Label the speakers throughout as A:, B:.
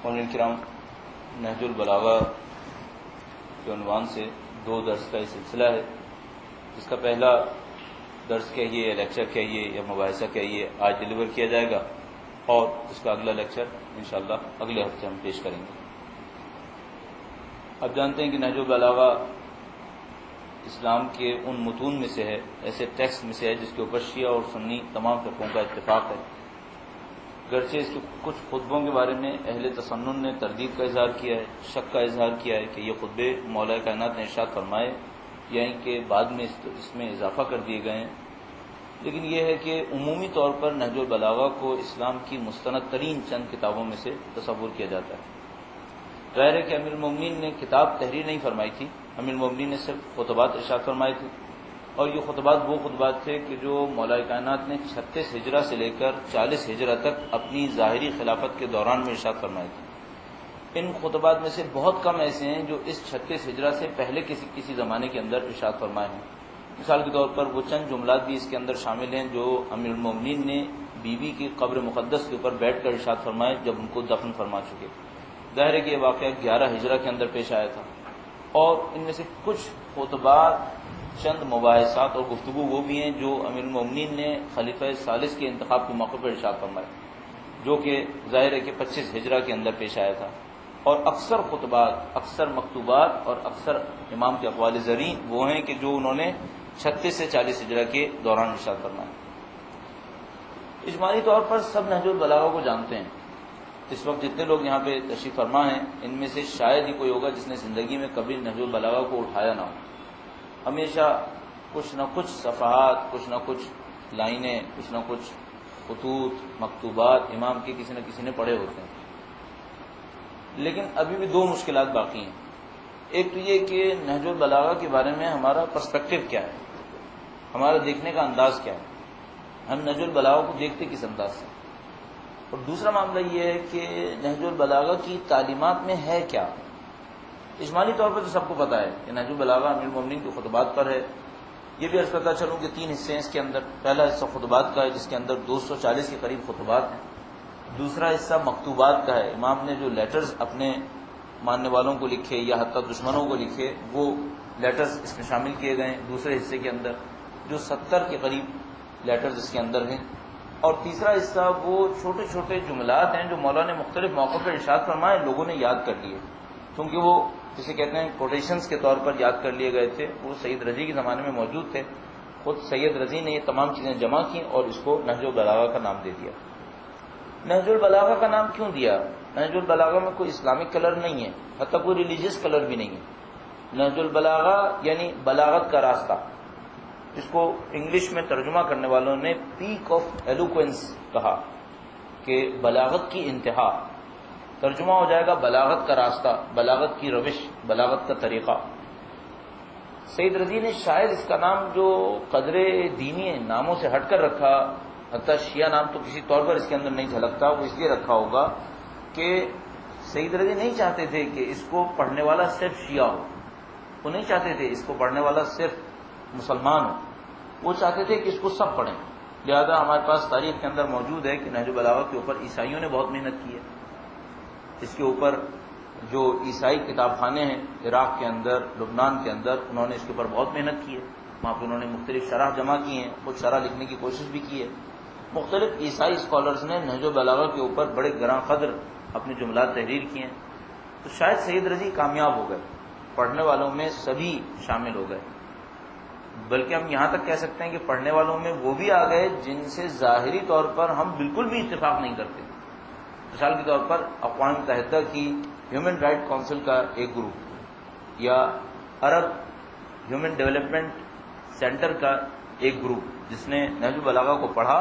A: مولانا کرام، نہج البلاغہ کے عنوان سے 2 درس کا یہ سلسلہ ہے، جس کا پہلا درس کہیے یا لیکچر کہیے یا مباحثہ کہیے آج ڈیلیور کیا جائے گا، اور اس کا اگلا لیکچر انشاءاللہ اگلے ہفتے ہم پیش کریں گے۔ آپ جانتے ہیں کہ نہج البلاغہ اسلام کے ان متون میں سے ہے، ایسے ٹیکسٹ میں سے ہے جس کے اوپر شیعہ اور سنی تمام فرقوں کا اتفاق ہے۔ گرچہ اس کے کچھ خطبوں کے بارے میں اہل تسنن نے تردید کا اظہار کیا ہے، شک کا اظہار کیا ہے کہ یہ خطبے مولا کائنات نے ارشاد فرمائے یا ان کے بعد میں اس میں اضافہ کر دیے گئے ہیں، لیکن یہ ہے کہ عمومی طور پر نہج البلاغہ کو اسلام کی مستند ترین چند کتابوں میں سے تصور کیا جاتا ہے۔ ظاہر ہے کہ امیر المومنین نے کتاب تحریر نہیں فرمائی تھی، امیر المومنین نے صرف خطبات ارشاد فرمائے تھے، اور یہ خطبات وہ خطبات تھے کہ جو مولا کائنات نے 36 ہجرہ سے لے کر 40 ہجرہ تک اپنی ظاہری خلافت کے دوران میں ارشاد فرمائے تھے۔ ان خطبات میں سے بہت کم ایسے ہیں جو اس 36 ہجرہ سے پہلے کسی زمانے کے اندر ارشاد فرمائے ہیں۔ مثال کے طور پر وہ چند جملات بھی اس کے اندر شامل ہیں جو امیر المومنین نے بیوی کی قبر مقدس کے اوپر بیٹھ کر ارشاد فرمائے جب ان کو دفن فرما چکے۔ ظاہر ہے کہ یہ واقعہ 11 ہجرہ کے اندر پیش آیا تھا، اور ان میں سے کچھ خطبات، چند مباحثات اور گفتگو وہ بھی ہیں جو امیر المومنین نے خلیفہ ثالث کے انتخاب کے موقع پر ارشاد فرمائے، جو کہ ظاہر ہے کہ 25 ہجرہ کے اندر پیش آیا تھا۔ اور اکثر خطبات، اکثر مکتوبات اور اکثر امام کے اقوال زرین وہ ہیں کہ جو انہوں نے 36 سے 40 ہجرہ کے دوران ارشاد فرمائے۔ اجمالی طور پر سب نہج البلاغہ کو جانتے ہیں۔ اس وقت جتنے لوگ یہاں پہ تشریف فرما ہیں ان میں سے شاید ہی کوئی ہوگا جس نے زندگی میں کبھی نہج البلاغہ کو اٹھایا نہ ہو۔ ہمیشہ کچھ نہ کچھ صفحات، کچھ نہ کچھ لائنیں، کچھ نہ کچھ خطوط، مکتوبات امام کے کسی نہ کسی نے پڑھے ہوتے ہیں۔ لیکن ابھی بھی 2 مشکلات باقی ہیں۔ ایک تو یہ کہ نہج البلاغہ کے بارے میں ہمارا پرسپیکٹو کیا ہے، ہمارا دیکھنے کا انداز کیا ہے، ہم نہج البلاغہ کو دیکھتے کس انداز سے۔ اور دوسرا معاملہ یہ ہے کہ نہج البلاغہ کی تعلیمات میں ہے کیا۔ اجمالی طور پر تو سب کو پتہ ہے کہ نہج البلاغہ امیر المومنین کے خطبات پر ہے۔ یہ بھی عرض کرتا چلوں کہ 3 حصے ہیں اس کے اندر۔ پہلا حصہ خطبات کا ہے جس کے اندر 240 کے قریب خطبات ہیں۔ دوسرا حصہ مکتوبات کا ہے، امام نے جو لیٹرز اپنے ماننے والوں کو لکھے یا حتیٰ دشمنوں کو لکھے وہ لیٹرز اس میں شامل کیے گئے ہیں دوسرے حصے کے اندر، جو 70 کے قریب لیٹرز اس کے اندر ہیں۔ اور تیسرا حصہ وہ چھوٹے چھوٹے جملات ہیں جو مولا نے مختلف موقعوں پر ارشاد فرمائے، لوگوں نے یاد کر لیے، کیونکہ وہ جسے کہتے ہیں کوٹیشنز کے طور پر یاد کر لیے گئے تھے۔ وہ سید رضی کے زمانے میں موجود تھے، خود سید رضی نے یہ تمام چیزیں جمع کی اور اس کو نہج البلاغہ کا نام دے دیا۔ نہج البلاغہ کا نام کیوں دیا؟ نہج البلاغہ میں کوئی اسلامک کلر نہیں ہے، حتیٰ کوئی ریلیجیس کلر بھی نہیں ہے۔ نہج البلاغہ یعنی بلاغت کا راستہ، اس کو انگلش میں ترجمہ کرنے والوں نے پیک آف ایلوکوینس کہا کہ بلاغت کی انتہا۔ ترجمہ ہو جائے گا بلاغت کا راستہ، بلاغت کی روش، بلاغت کا طریقہ۔ سید رضی نے شاید اس کا نام جو قدر دینی ناموں سے ہٹ کر رکھا، حتیٰ شیعہ نام تو کسی طور پر اس کے اندر نہیں جھلکتا، وہ اس لیے رکھا ہوگا کہ سید رضی نہیں چاہتے تھے کہ اس کو پڑھنے والا صرف شیعہ ہو، وہ نہیں چاہتے تھے اس کو پڑھنے والا صرف مسلمان ہو، وہ چاہتے تھے کہ اس کو سب پڑھیں۔ لہذا ہمارے پاس تاریخ کے اندر موجود ہے کہ نہج البلاغہ کے اوپر عیسائیوں نے بہت محنت کی ہے۔ اس کے اوپر جو عیسائی کتاب خانے ہیں عراق کے اندر، لبنان کے اندر، انہوں نے اس کے اوپر بہت محنت کی ہے۔ وہاں پہ انہوں نے مختلف شرح جمع کی ہیں، خود شرح لکھنے کی کوشش بھی کی ہے۔ مختلف عیسائی اسکالرز نے نہج البلاغہ کے اوپر بڑے گراں قدر اپنے جملات تحریر کیے ہیں۔ تو شاید سید رضی کامیاب ہو گئے، پڑھنے والوں میں سبھی شامل ہو گئے، بلکہ ہم یہاں تک کہہ سکتے ہیں کہ پڑھنے والوں میں وہ بھی آ گئے جن سے ظاہری طور پر ہم بالکل بھی اتفاق نہیں کرتے۔ مثال کے طور پر اقوام متحدہ کی ہیومن رائٹ کونسل کا ایک گروپ، یا عرب ہیومن ڈیولپمنٹ سینٹر کا ایک گروپ جس نے نہج البلاغہ کو پڑھا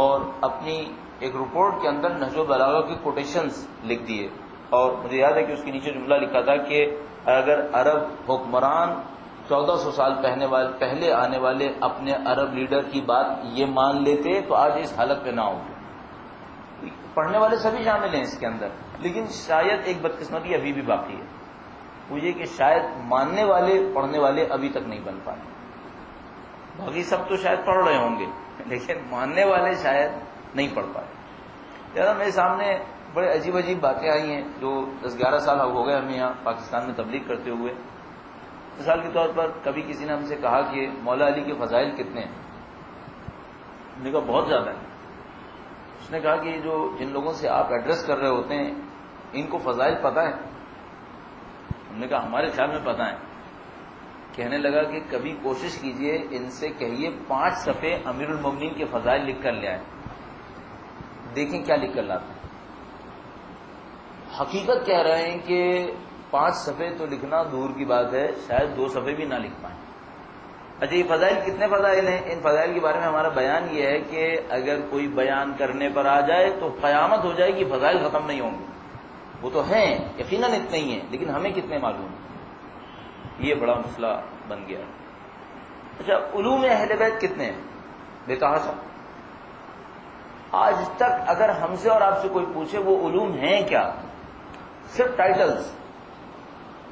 A: اور اپنی ایک رپورٹ کے اندر نہج البلاغہ کی کوٹیشنز لکھ دیے۔ اور مجھے یاد ہے کہ اس کے نیچے جملہ لکھا تھا کہ اگر عرب حکمران 1400 سال پہلے آنے والے اپنے عرب لیڈر کی بات یہ مان لیتے تو آج اس حالت پہ نہ ہوتے۔ پڑھنے والے سبھی شامل ہیں اس کے اندر، لیکن شاید ایک بدقسمتی ابھی بھی باقی ہے، وہ یہ کہ شاید ماننے والے پڑھنے والے ابھی تک نہیں بن پائے۔ باقی سب تو شاید پڑھ رہے ہوں گے، لیکن ماننے والے شاید نہیں پڑھ پائے. زیادہ میرے سامنے بڑے عجیب عجیب باتیں آئی ہیں جو 10-11 سال ہو گئے ہمیں یہاں پاکستان میں تبلیغ کرتے ہوئے. مثال کے طور پر کبھی کسی نے ہم سے کہا کہ مولا علی کے فضائل کتنے ہیں؟ ہم نے کہا بہت زیادہ ہیں. اس نے کہا کہ جو جن لوگوں سے آپ ایڈریس کر رہے ہوتے ہیں ان کو فضائل پتہ ہے؟ ہم نے کہا ہمارے خیال میں پتہ ہے. کہنے لگا کہ کبھی کوشش کیجئے ان سے کہیے 5 صفحے امیر المومنین کے فضائل لکھ کر لے آئیں, دیکھیں کیا لکھ کر لاتے ہیں. حقیقت کہہ رہے ہیں کہ 5 صفحے تو لکھنا دور کی بات ہے, شاید 2 صفحے بھی نہ لکھ پائیں. اچھا یہ فضائل کتنے فضائل ہیں؟ ان فضائل کے بارے میں ہمارا بیان یہ ہے کہ اگر کوئی بیان کرنے پر آ جائے تو قیامت ہو جائے گی, فضائل ختم نہیں ہوں گے. وہ تو ہیں یقیناً اتنے ہی ہیں, لیکن ہمیں کتنے معلوم ہیں, یہ بڑا مسئلہ بن گیا. اچھا علوم اہل بیت کتنے ہیں؟ بے تحاشا. آج تک اگر ہم سے اور آپ سے کوئی پوچھے وہ علوم ہیں کیا, صرف ٹائٹلز,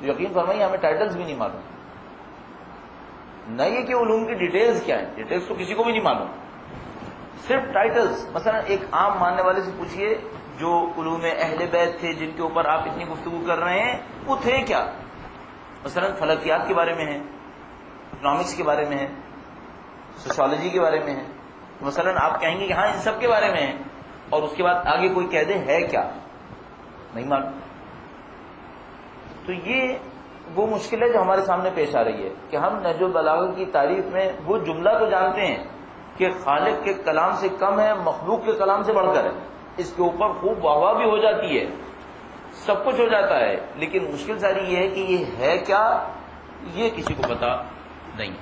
A: یقین فرمائیے ہمیں ٹائٹلز بھی نہیں معلوم. نہ یہ کہ علوم کی ڈیٹیلز کیا ہیں, ڈیٹیلز تو کسی کو بھی نہیں معلوم, صرف ٹائٹلز. مثلا ایک عام ماننے والے سے پوچھئے جو علوم اہل بیت تھے جن کے اوپر آپ اتنی گفتگو کر رہے ہیں وہ تھے کیا؟ مثلا فلکیات کے بارے میں ہیں, اکنامکس کے بارے میں ہیں, سوشالوجی کے بارے میں ہیں. مثلا آپ کہیں گے کہ ہاں ان سب کے بارے میں ہیں, اور اس کے بعد آگے کوئی کہہ دے ہے کیا, نہیں معلوم. تو یہ وہ مشکل ہے جو ہمارے سامنے پیش آ رہی ہے کہ ہم نہج البلاغہ کی تعریف میں وہ جملہ تو جانتے ہیں کہ خالق کے کلام سے کم ہے, مخلوق کے کلام سے بڑھ کر ہے. اس کے اوپر خوب واہ واہ بھی ہو جاتی ہے, سب کچھ ہو جاتا ہے, لیکن مشکل ساری یہ ہے کہ یہ ہے کیا, یہ کسی کو پتا نہیں.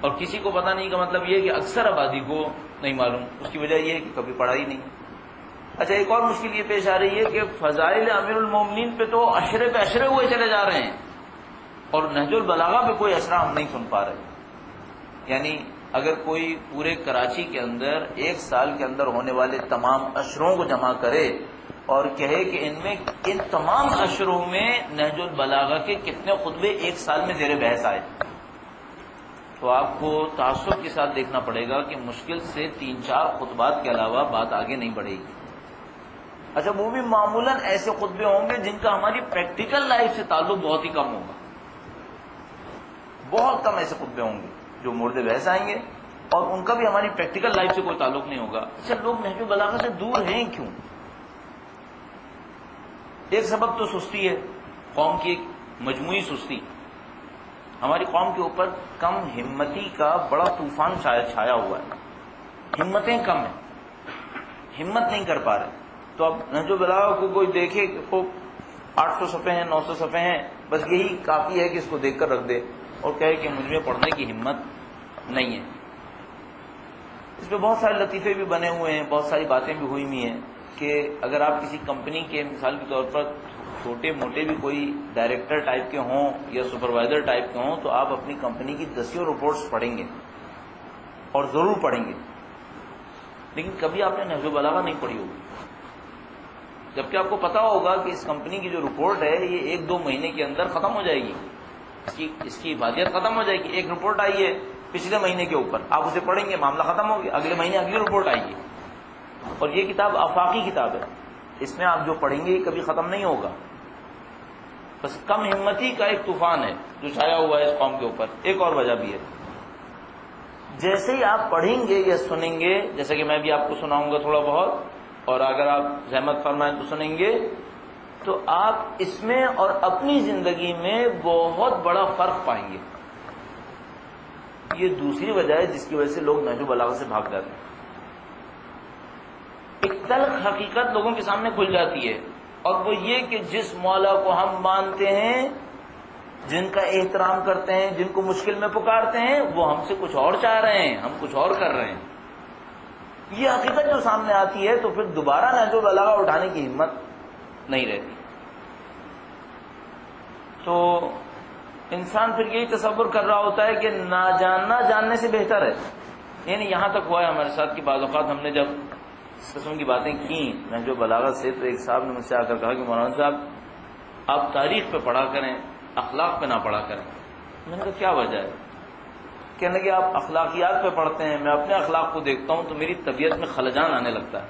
A: اور کسی کو پتا نہیں کا مطلب یہ ہے کہ اکثر آبادی کو نہیں معلوم. اس کی وجہ یہ ہے کہ کبھی پڑھا ہی نہیں. اچھا ایک اور مشکل یہ پیش آ رہی ہے کہ فضائل امیر المومنین پہ تو اشرے پہ اشرے ہوئے چلے جا رہے ہیں, اور نہج البلاغہ پہ کوئی اشرا ہم نہیں سن پا رہے. یعنی اگر کوئی پورے کراچی کے اندر 1 سال کے اندر ہونے والے تمام اشروں کو جمع کرے اور کہے کہ ان تمام اشروں میں نہج البلاغہ کے کتنے خطبے 1 سال میں زیر بحث آئے, تو آپ کو تعصب کے ساتھ دیکھنا پڑے گا کہ مشکل سے 3-4 خطبات کے علاوہ بات آگے نہیں بڑھے گی. اچھا وہ بھی معمولاً ایسے خطبے ہوں گے جن کا ہماری پریکٹیکل لائف سے تعلق بہت ہی کم ہوگا. بہت کم ایسے خطبے ہوں گے جو مورد بحث آئیں گے اور ان کا بھی ہماری پریکٹیکل لائف سے کوئی تعلق نہیں ہوگا. اچھا لوگ نہج البلاغہ سے دور ہیں کیوں؟ ایک سبب تو سستی ہے, قوم کی ایک مجموعی سستی. ہماری قوم کے اوپر کم ہمتی کا بڑا طوفان چھایا ہوا ہے. ہمتیں کم ہیں, ہمت نہیں کر پا رہے. تو اب نہج البلاغہ کو کوئی دیکھے کہ خوب 800 صفحے ہیں, 900 صفحے ہیں, بس یہی کافی ہے کہ اس کو دیکھ کر رکھ دے اور کہے کہ مجھ میں پڑھنے کی ہمت نہیں ہے. اس پہ بہت سارے لطیفے بھی بنے ہوئے ہیں, بہت ساری باتیں بھی ہوئی ہوئی ہیں کہ اگر آپ کسی کمپنی کے مثال کے طور پر چھوٹے موٹے بھی کوئی ڈائریکٹر ٹائپ کے ہوں یا سپروائزر ٹائپ کے ہوں تو آپ اپنی کمپنی کی 10 رپورٹس پڑھیں گے اور ضرور پڑھیں گے, لیکن کبھی آپ نے نہج البلاغہ نہیں پڑھی ہوگی, جبکہ آپ کو پتا ہوگا کہ اس کمپنی کی جو رپورٹ ہے یہ 1-2 مہینے کے اندر ختم ہو جائے گی, اس کی افادیت ختم ہو جائے گی. ایک رپورٹ آئی ہے پچھلے مہینے کے اوپر, آپ اسے پڑھیں گے, معاملہ ختم ہو گیا, اگلے مہینے اگلی رپورٹ آئے گی. اور یہ کتاب آفاقی کتاب ہے, اس میں آپ جو پڑھیں گے کبھی ختم نہیں ہوگا. بس کم ہمتی کا ایک طوفان ہے جو چھایا ہوا ہے اس قوم کے اوپر. ایک اور وجہ بھی ہے, جیسے ہی آپ پڑھیں گے یا سنیں گے, جیسے کہ میں بھی آپ کو سناؤں گا تھوڑا بہت, اور اگر آپ زحمت فرمائیں تو سنیں گے, تو آپ اس میں اور اپنی زندگی میں بہت بڑا فرق پائیں گے. یہ دوسری وجہ ہے جس کی وجہ سے لوگ نہج البلاغہ سے بھاگ جاتے ہیں. ایک تلخ حقیقت لوگوں کے سامنے کھل جاتی ہے, اور وہ یہ کہ جس مولا کو ہم مانتے ہیں, جن کا احترام کرتے ہیں, جن کو مشکل میں پکارتے ہیں, وہ ہم سے کچھ اور چاہ رہے ہیں, ہم کچھ اور کر رہے ہیں. یہ حقیقت جو سامنے آتی ہے تو پھر دوبارہ نہج البلاغہ اٹھانے کی ہمت نہیں رہتی. تو انسان پھر یہی تصور کر رہا ہوتا ہے کہ نہ جاننا جاننے سے بہتر ہے. یعنی یہاں تک ہوا ہے ہمارے ساتھ کہ بعض اوقات ہم نے جب اس قسم کی باتیں کی نہج البلاغہ سے, تو ایک صاحب نے مجھ سے آ کر کہا کہ مولانا صاحب آپ تاریخ پہ پڑھا کریں, اخلاق پہ نہ پڑھا کریں. میں نے کہا کیا وجہ ہے؟ کہنے لگے آپ اخلاقیات پہ پڑھتے ہیں، میں اپنے اخلاق کو دیکھتا ہوں تو میری طبیعت میں خلجان آنے لگتا ہے،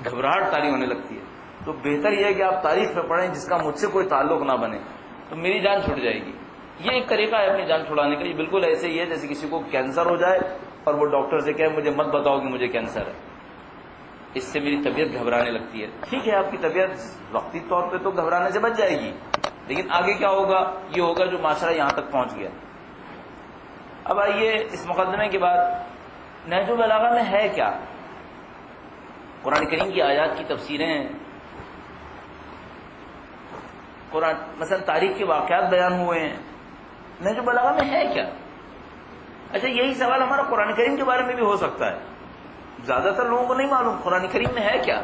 A: گھبراہٹ طاری ہونے لگتی ہے، تو بہتر یہ ہے کہ آپ تاریخ پہ پڑھیں جس کا مجھ سے کوئی تعلق نہ بنے، تو میری جان چھوٹ جائے گی۔ یہ ایک طریقہ ہے اپنی جان چھڑانے کا، یہ بالکل ایسے ہی ہے جیسے کسی کو کینسر ہو جائے اور وہ ڈاکٹر سے کہے مجھے مت بتاؤ کہ مجھے کینسر ہے، اس سے میری طبیعت گھبرانے لگتی ہے۔ ٹھیک ہے، آپ کی طبیعت وقتی طور پہ تو گھبرانے سے بچ جائے گی، لیکن آگے کیا ہوگا؟ یہ ہوگا جو معاشرہ یہاں تک پہنچ گیا۔ اب آئیے اس مقدمے کے بعد نہج البلاغہ میں ہے کیا؟ قرآن کریم کی آیات کی تفسیریں ہیں، قرآن مثلا تاریخ کے واقعات بیان ہوئے ہیں، نہج البلاغہ میں ہے کیا؟ اچھا، یہی سوال ہمارا قرآن کریم کے بارے میں بھی ہو سکتا ہے۔ زیادہ تر لوگوں کو نہیں معلوم قرآن کریم میں ہے کیا،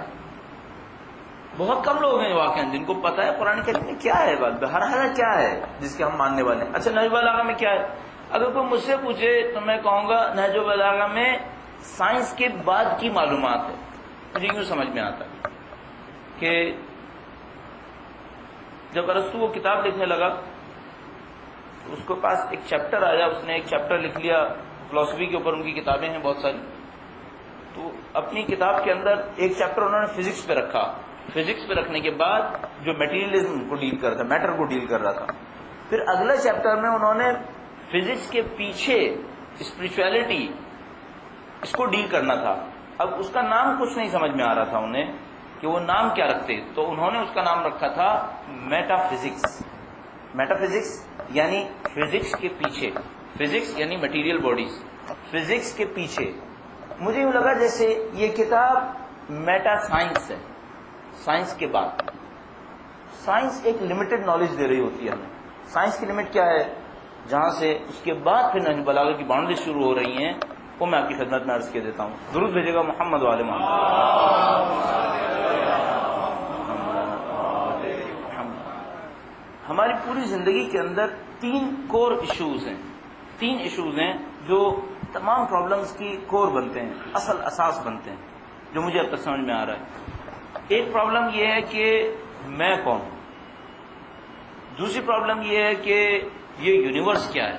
A: بہت کم لوگ ہیں واقعا جن کو پتا ہے قرآن کریم میں کیا ہے، بات بہرحال کیا ہے جس کے ہم ماننے والے ہیں۔ اچھا، نہج البلاغہ میں کیا ہے؟ اگر کوئی مجھ سے پوچھے تو میں کہوں گا نہج البلاغہ میں سائنس کے بعد کی معلومات ہے۔ مجھے یوں سمجھ میں آتا ہے کہ جب ارسطو وہ کتاب لکھنے لگا تو اس کے پاس ایک چیپٹر آیا، اس نے ایک چیپٹر لکھ لیا، فلسفی کے اوپر ان کی کتابیں ہیں بہت ساری، تو اپنی کتاب کے اندر ایک چیپٹر انہوں نے فزکس پہ رکھا۔ فزکس پہ رکھنے کے بعد جو میٹیریلزم کو ڈیل کر رہا تھا، میٹر کو ڈیل کر رہا تھا، پھر اگلے چیپٹر میں انہوں نے فزکس کے پیچھے اسپرچویلٹی اس کو ڈیل کرنا تھا۔ اب اس کا نام کچھ نہیں سمجھ میں آ رہا تھا انہیں کہ وہ نام کیا رکھتے، تو انہوں نے اس کا نام رکھا تھا میٹا فزکس۔ میٹا فزکس یعنی فزکس کے پیچھے، فزکس یعنی مٹیریل باڈیز، فزکس کے پیچھے۔ مجھے یوں لگا جیسے یہ کتاب میٹا سائنس ہے، سائنس کے بعد۔ سائنس ایک لمیٹڈ نالج دے رہی ہوتی ہے ہمیں۔ سائنس کی لمٹ کیا ہے؟ جہاں سے اس کے بعد پھر نہج البلاغہ کی باؤنڈری شروع ہو رہی ہیں، وہ میں آپ کی خدمت میں عرض کر دیتا ہوں۔ درود بھیجے گا محمد وآل محمد۔ ہماری پوری زندگی کے اندر تین کور ایشوز ہیں، تین ایشوز ہیں جو تمام پرابلمز کی کور بنتے ہیں، اصل اساس بنتے ہیں، جو مجھے اب تک سمجھ میں آ رہا ہے۔ ایک پرابلم یہ ہے کہ میں کون ہوں، دوسری پرابلم یہ ہے کہ یہ یونیورس کیا ہے،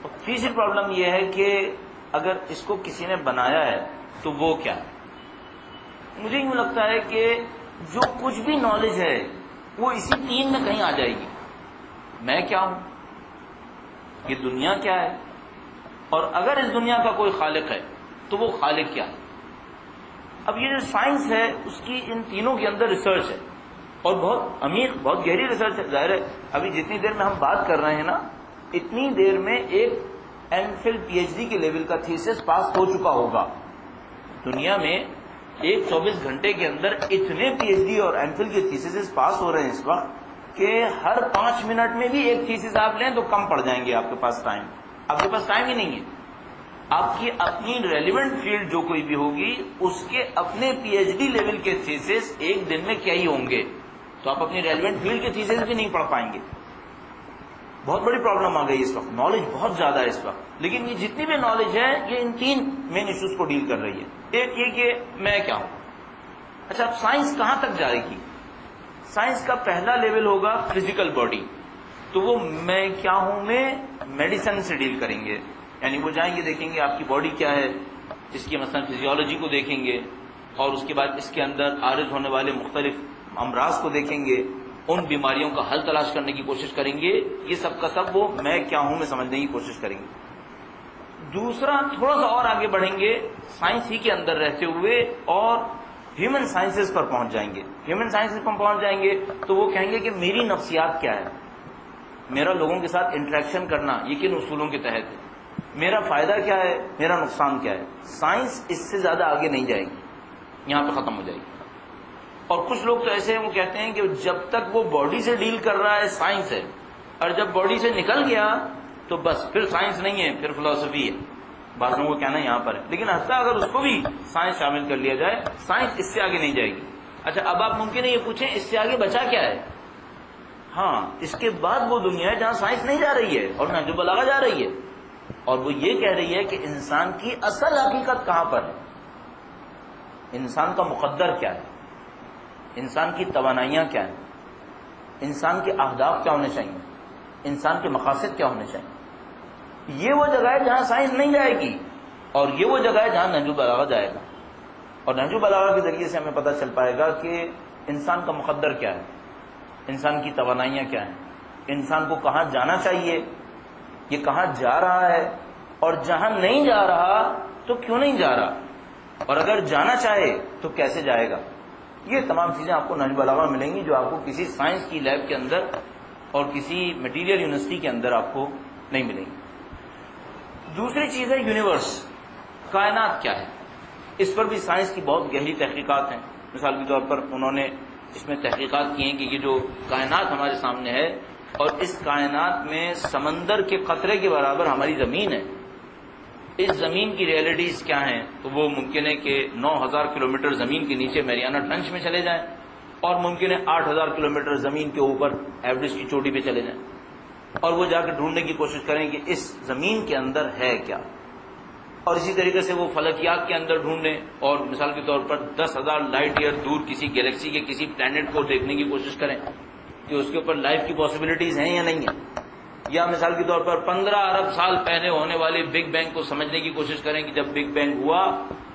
A: اور تیسری پرابلم یہ ہے کہ اگر اس کو کسی نے بنایا ہے تو وہ کیا ہے۔ مجھے یوں لگتا ہے کہ جو کچھ بھی نالج ہے وہ اسی تین میں کہیں آ جائے گی۔ میں کیا ہوں، یہ دنیا کیا ہے، اور اگر اس دنیا کا کوئی خالق ہے تو وہ خالق کیا ہے۔ اب یہ جو سائنس ہے اس کی ان تینوں کے اندر ریسرچ ہے، اور بہت عمیق، بہت گہری ریسرچ ہے۔ ظاہر ہے ابھی جتنی دیر میں ہم بات کر رہے ہیں نا، اتنی دیر میں ایک M Phil P H D کے لیول کا تھیسس پاس ہو چکا ہوگا۔ دنیا میں ایک 24 گھنٹے کے اندر اتنے پی ایچ ڈی اور ایم فل کے تھیسس پاس ہو رہے ہیں اس وقت کہ ہر 5 منٹ میں بھی ایک تھیسس آپ لیں تو کم پڑ جائیں گے آپ کے پاس ٹائم۔ آپ کے پاس ٹائم ہی نہیں ہے۔ آپ کی اپنی ریلیونٹ فیلڈ جو کوئی بھی ہوگی اس کے اپنے پی ایچ ڈی لیول کے تھیسس ایک دن میں کیا ہی ہوں گے، تو آپ اپنی ریلیونٹ فیلڈ کے تھیسس بھی نہیں پڑھ پائیں گے۔ بہت بڑی پرابلم آ گئی اس وقت، نالج بہت زیادہ ہے اس وقت، لیکن یہ جتنی بھی نالج ہے یہ ان تین مین ایشوز کو ڈیل کر رہی ہے۔ ایک یہ کہ میں کیا ہوں۔ اچھا، اب سائنس کہاں تک جائے گی؟ سائنس کا پہلا لیول ہوگا فزیکل باڈی، تو وہ میں کیا ہوں میں میڈیسن سے ڈیل کریں گے، یعنی وہ جائیں گے دیکھیں گے آپ کی باڈی کیا ہے، اس کی مثلا فزیولوجی کو دیکھیں گے، اور اس کے بعد اس کے اندر عارض ہونے والے مختلف امراض کو دیکھیں گے، ان بیماریوں کا حل تلاش کرنے کی کوشش کریں گے۔ یہ سب کا سب وہ میں کیا ہوں میں سمجھنے کی کوشش کریں گے۔ دوسرا، تھوڑا سا اور آگے بڑھیں گے سائنس ہی کے اندر رہتے ہوئے اور ہیومن سائنسز پر پہنچ جائیں گے۔ ہیومن سائنسز پر پہنچ جائیں گے تو وہ کہیں گے کہ میری نفسیات کیا ہے، میرا لوگوں کے ساتھ انٹریکشن کرنا یہ کن اصولوں کے تحت ہے، میرا فائدہ کیا ہے، میرا نقصان کیا ہے۔ سائنس اس سے زیادہ آگے نہیں جائے گی، یہاں پہ ختم ہو جائے گی۔ اور کچھ لوگ تو ایسے ہیں وہ کہتے ہیں کہ جب تک وہ باڈی سے ڈیل کر رہا ہے سائنس ہے، اور جب باڈی سے نکل گیا تو بس پھر سائنس نہیں ہے، پھر فلسفی ہے۔ بعض لوگوں کو کہنا ہے یہاں پر ہے، لیکن حتیٰ اگر اس کو بھی سائنس شامل کر لیا جائے، سائنس اس سے آگے نہیں جائے گی۔ اچھا، اب آپ ممکن ہے یہ پوچھیں اس سے آگے بچا کیا ہے؟ ہاں، اس کے بعد وہ دنیا ہے جہاں سائنس نہیں جا رہی ہے اور نہج البلاغہ جا رہی ہے، اور وہ یہ کہہ رہی ہے کہ انسان کی اصل حقیقت کہاں پر ہے، انسان کا مقدر کیا ہے، انسان کی توانائیاں کیا ہیں، انسان کے اہداف کیا ہونے چاہیے، انسان کے مقاصد کیا ہونے چاہیے۔ یہ وہ جگہ ہے جہاں سائنس نہیں جائے گی، اور یہ وہ جگہ ہے جہاں نہج البلاغہ جائے گا. اور نہج البلاغہ کے ذریعے سے ہمیں پتہ چل پائے گا کہ انسان کا مقدر کیا ہے، انسان کی توانائیاں کیا ہیں، انسان کو کہاں جانا چاہیے، یہ کہاں جا رہا ہے، اور جہاں نہیں جا رہا تو کیوں نہیں جا رہا، اور اگر جانا چاہے تو کیسے جائے گا. یہ تمام چیزیں آپ کو نہج البلاغہ میں ملیں گی، جو آپ کو کسی سائنس کی لیب کے اندر اور کسی مٹیریل یونیورسٹی کے اندر آپ کو نہیں ملیں گی. دوسری چیز ہے یونیورس، کائنات کیا ہے. اس پر بھی سائنس کی بہت گہری تحقیقات ہیں. مثال کے طور پر انہوں نے اس میں تحقیقات کی ہیں کہ یہ جو کائنات ہمارے سامنے ہے، اور اس کائنات میں سمندر کے قطرے کے برابر ہماری زمین ہے، اس زمین کی ریئلٹیز کیا ہیں. تو وہ ممکن ہے کہ 9000 کلومیٹر زمین کے نیچے میریانا ٹرنچ میں چلے جائیں، اور ممکن ہے 8000 کلومیٹر زمین کے اوپر ایوریسٹ کی چوٹی پہ چلے جائیں، اور وہ جا کے ڈھونڈنے کی کوشش کریں کہ اس زمین کے اندر ہے کیا. اور اسی طریقے سے وہ فلکیات کے اندر ڈھونڈیں، اور مثال کے طور پر 10,000 لائٹ ایئر دور کسی گیلیکسی کے کسی پلانٹ کو دیکھنے کی کوشش کریں کہ اس کے اوپر لائف کی پاسبلٹیز ہیں یا نہیں ہیں. یا مثال کے طور پر 15 ارب سال پہلے ہونے والے بگ بینگ کو سمجھنے کی کوشش کریں کہ جب بگ بینگ ہوا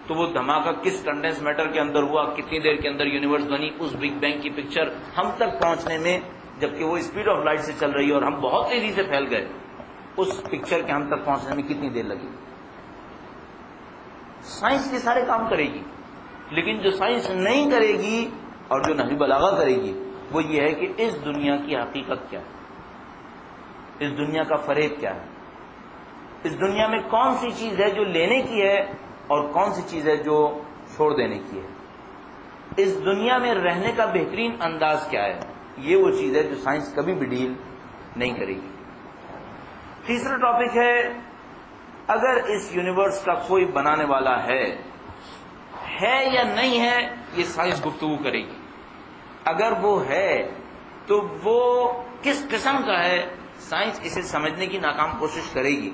A: تو وہ دھماکہ کس کنڈنس میٹر کے اندر ہوا، کتنی دیر کے اندر یونیورس بنی. اس بگ بینگ کی پکچر ہم تک پہنچنے میں، جبکہ وہ اسپیڈ آف لائٹ سے چل رہی ہے اور ہم بہت تیزی سے پھیل گئے، اس پکچر کے ہم تک پہنچنے میں کتنی دیر لگی. سائنس کے سارے کام کرے گی، لیکن جو سائنس نہیں کرے گی اور جو نہج البلاغہ کرے گی وہ یہ ہے کہ اس دنیا کی حقیقت کیا ہے، اس دنیا کا فریب کیا ہے، اس دنیا میں کون سی چیز ہے جو لینے کی ہے اور کون سی چیز ہے جو چھوڑ دینے کی ہے، اس دنیا میں رہنے کا بہترین انداز کیا ہے. یہ وہ چیز ہے جو سائنس کبھی بھی ڈیل نہیں کرے گی. تیسرا ٹاپک ہے، اگر اس یونیورس کا کوئی بنانے والا ہے یا نہیں ہے، یہ سائنس گفتگو کرے گی. اگر وہ ہے تو وہ کس قسم کا ہے، سائنس اسے سمجھنے کی ناکام کوشش کرے گی.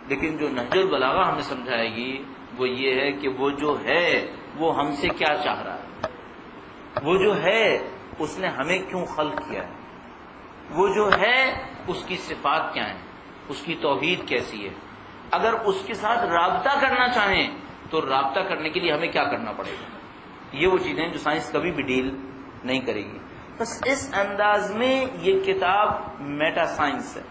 A: لیکن جو نہج البلاغہ ہمیں سمجھائے گی وہ یہ ہے کہ وہ جو ہے وہ ہم سے کیا چاہ رہا ہے، وہ جو ہے اس نے ہمیں کیوں خلق کیا ہے، وہ جو ہے اس کی صفات کیا ہیں، اس کی توحید کیسی ہے. اگر اس کے ساتھ رابطہ کرنا چاہیں تو رابطہ کرنے کے لیے ہمیں کیا کرنا پڑے گا. یہ وہ چیزیں جو سائنس کبھی بھی ڈیل نہیں کرے گی. بس اس انداز میں یہ کتاب میٹا سائنس ہے.